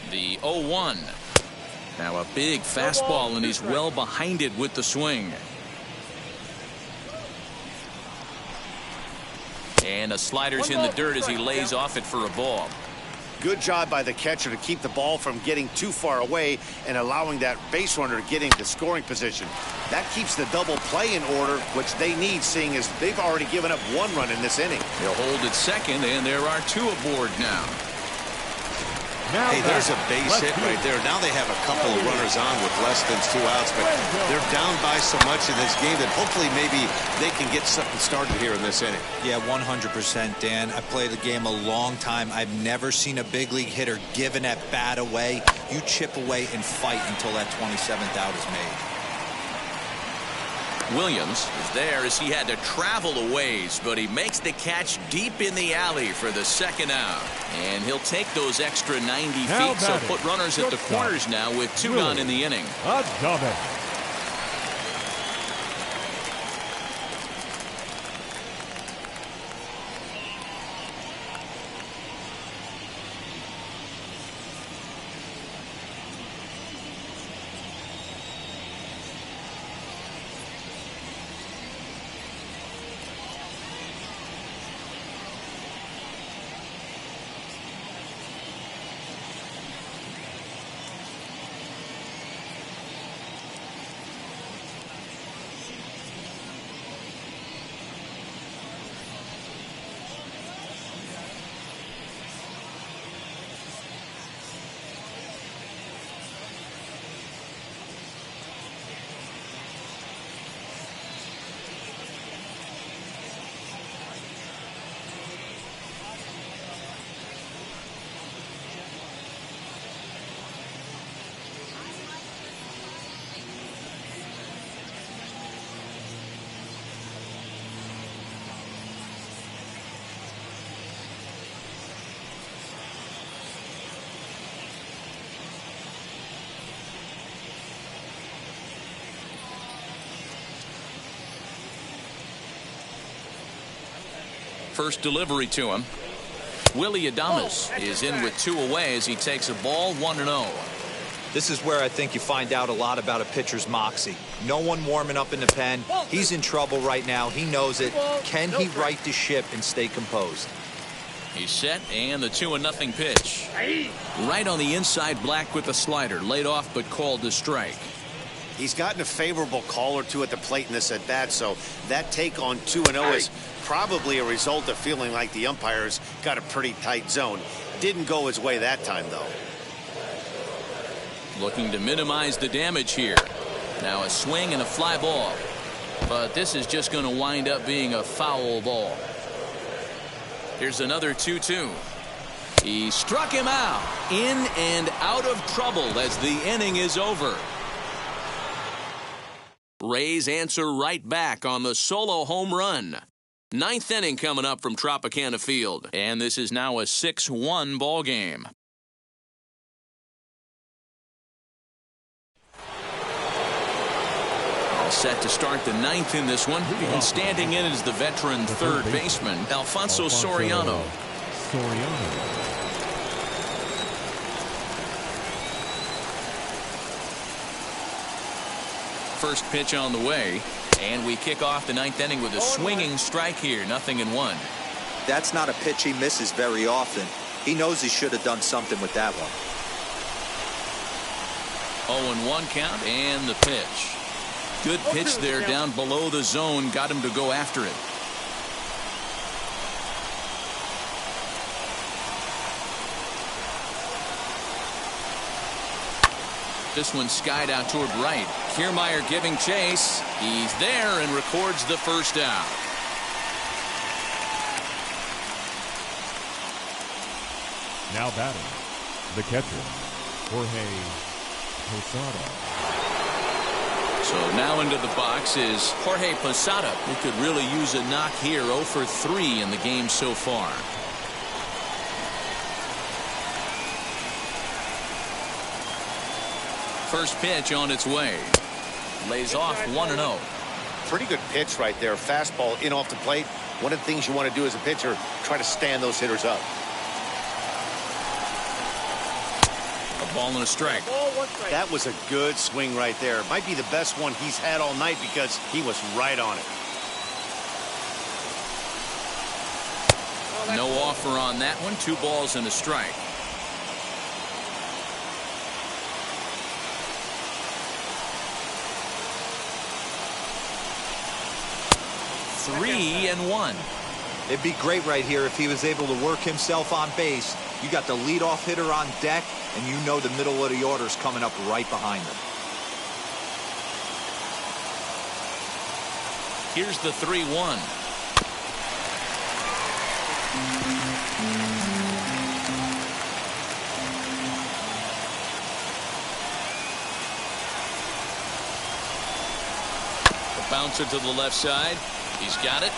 The 0-1. Now a big fastball, and he's well behind it with the swing. And a slider's in the dirt as he lays off it for a ball. Good job by the catcher to keep the ball from getting too far away and allowing that base runner to get into scoring position. That keeps the double play in order, which they need, seeing as they've already given up 1 run in this inning. They'll hold at second, and there are 2 aboard now. Hey, there's a base hit right there. Now they have a couple of runners on with less than 2 outs, but they're down by so much in this game that hopefully maybe they can get something started here in this inning. Yeah, 100%, Dan. I played the game a long time. I've never seen a big league hitter giving that bat away. You chip away and fight until that 27th out is made. Williams is there as he had to travel a ways, but he makes the catch deep in the alley for the second out. And he'll take those extra 90 feet, so put runners at the corners now with 2 gone in the inning. Adamus. First delivery to him. Willie Adamus is in with 2 away as he takes a ball 1-0. This is where I think you find out a lot about a pitcher's moxie. No one warming up in the pen. He's in trouble right now. He knows it. Can he right the ship and stay composed? He's set, and the 2-0 pitch. Right on the inside, Black with a slider. Laid off but called to strike. He's gotten a favorable call or 2 at the plate in this at bat, so that take on 2-0 is probably a result of feeling like the umpires got a pretty tight zone. Didn't go his way that time, though. Looking to minimize the damage here. Now a swing and a fly ball. But this is just going to wind up being a foul ball. Here's another 2-2. He struck him out. In and out of trouble as the inning is over. Rays answer right back on the solo home run. 9th inning coming up from Tropicana Field. And this is now a 6-1 ball game. All set to start the 9th in this one. And standing in is the veteran third baseman, Alfonso Soriano. First pitch on the way, and we kick off the 9th inning with a swinging strike here. 0-1. That's not a pitch he misses very often. He knows he should have done something with that one. 0-1 count, and the pitch. Good pitch there down below the zone. Got him to go after it. This one skied out toward right. Kiermaier giving chase. He's there and records the first out. Now batting, the catcher, Jorge Posada. So now into the box is Jorge Posada, who could really use a knock here. 0 for 3 in the game so far. First pitch on its way. Lays off 1-0. Pretty good pitch right there. Fastball in off the plate. One of the things you want to do as a pitcher, try to stand those hitters up. A ball and a strike. That was a good swing right there. Might be the best one he's had all night because he was right on it. No offer on that one. 2 balls and a strike. Three and 1. It'd be great right here if he was able to work himself on base. You got the leadoff hitter on deck, and you know the middle of the order is coming up right behind him. Here's the 3-1. Bouncer to the left side. He's got it.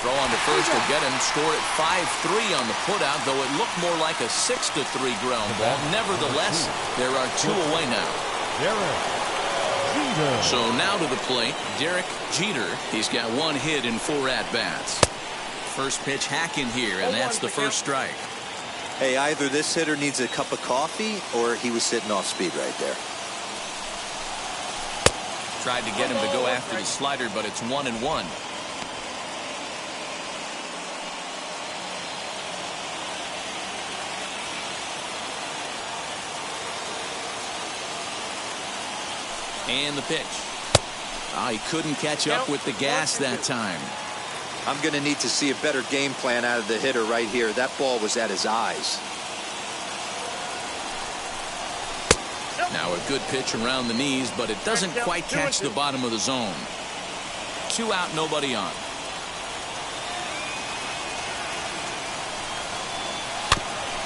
Throw on to first will get him. Score at 5-3 on the putout, though it looked more like a 6-3 ground ball. Nevertheless, there are 2 away now. So now to the plate, Derek Jeter. He's got 1 hit in 4 at-bats. First pitch hacking here, and that's the first strike. Hey, either this hitter needs a cup of coffee or he was sitting off speed right there. Tried to get him to go after the slider, but it's 1-1. And the pitch. He couldn't catch up with the gas that time. I'm going to need to see a better game plan out of the hitter right here. That ball was at his eyes. Now a good pitch around the knees, but it doesn't quite catch the bottom of the zone. 2 out, nobody on.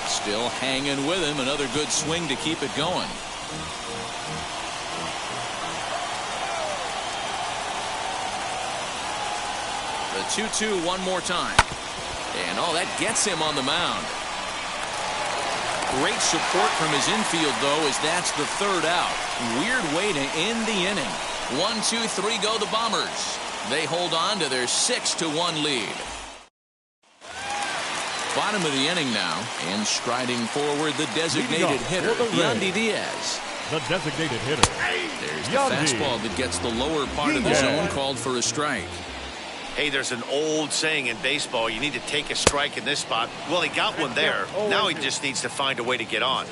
Still hanging with him. Another good swing to keep it going. The 2-2 one more time. And that gets him on the mound. Great support from his infield, though, as that's the 3rd out. Weird way to end the inning. 1, 2, 3 go the Bombers. They hold on to their 6-1 lead. Bottom of the inning now, and striding forward the designated hitter, Yandy Diaz. The designated hitter. There's the fastball that gets the lower part of the zone, called for a strike. Hey, there's an old saying in baseball, you need to take a strike in this spot. Well, he got one there. Now he just needs to find a way to get on.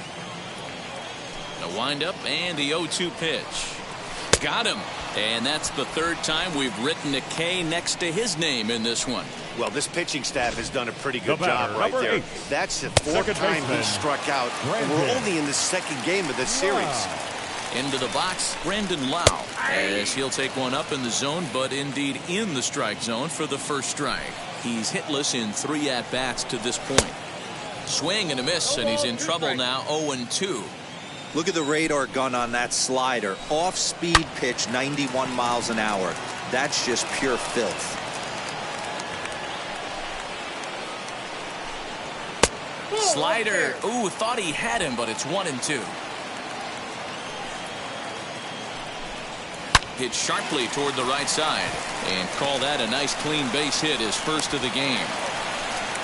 A windup and the 0-2 pitch. Got him. And that's the 3rd time we've written a K next to his name in this one. Well, this pitching staff has done a pretty good job right there. 8. That's the 4th time he struck out. And we're only in the 2nd game of this series. Into the box, Brandon Lau, as he'll take one up in the zone, but indeed in the strike zone for the first strike. He's hitless in 3 at-bats to this point. Swing and a miss, and he's in trouble now, 0-2. Look at the radar gun on that slider. Off-speed pitch, 91 miles an hour. That's just pure filth. Slider. Ooh, thought he had him, but it's 1-2. Hit sharply toward the right side and call that a nice clean base hit, his first of the game.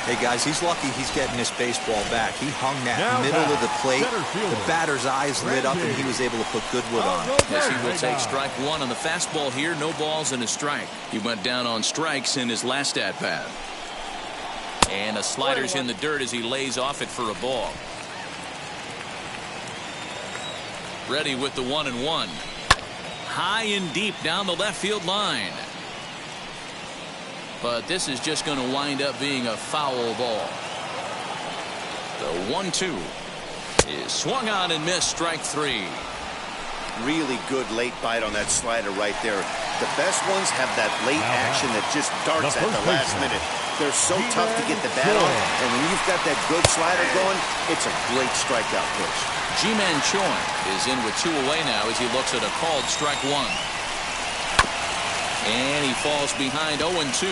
Hey guys, he's lucky he's getting this baseball back. He hung that middle of the plate. The batter's eyes lit up and he was able to put good wood on. Yes, he will take strike 1 on the fastball here. No balls and a strike. He went down on strikes in his last at bat. And a slider's in the dirt as he lays off it for a ball. Ready with the 1-1. High and deep down the left field line. But this is just going to wind up being a foul ball. The 1-2 is swung on and missed, strike 3. Really good late bite on that slider right there. The best ones have that late action that just darts at the last minute. They're so tough to get the bat on, and when you've got that good slider going, it's a great strikeout pitch. Ji-Man Choi is in with 2 away now as he looks at a called strike 1. And he falls behind 0-2.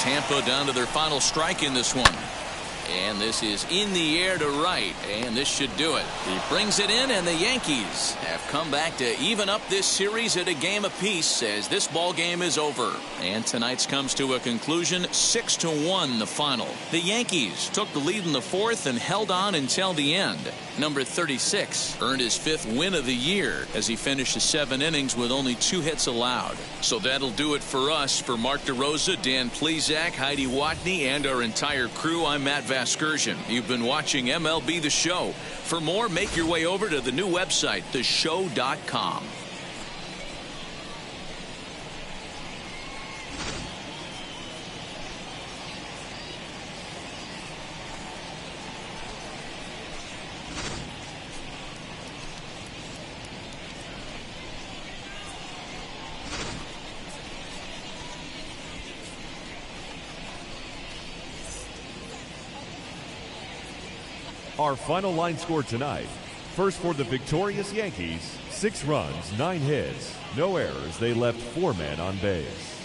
Tampa down to their final strike in this one. And this is in the air to right, and this should do it. He brings it in, and the Yankees have come back to even up this series at a game apiece as this ball game is over. And tonight's comes to a conclusion, 6-1 the final. The Yankees took the lead in the 4th and held on until the end. Number 36 earned his 5th win of the year as he finished the 7 innings with only 2 hits allowed. So that'll do it for us. For Mark DeRosa, Dan Plesac, Heidi Watney, and our entire crew, I'm Matt Vasgersian. You've been watching MLB The Show. For more, make your way over to the new website, theshow.com. Our final line score tonight, First for the victorious Yankees, 6 runs, 9 hits, no errors. They left 4 men on base.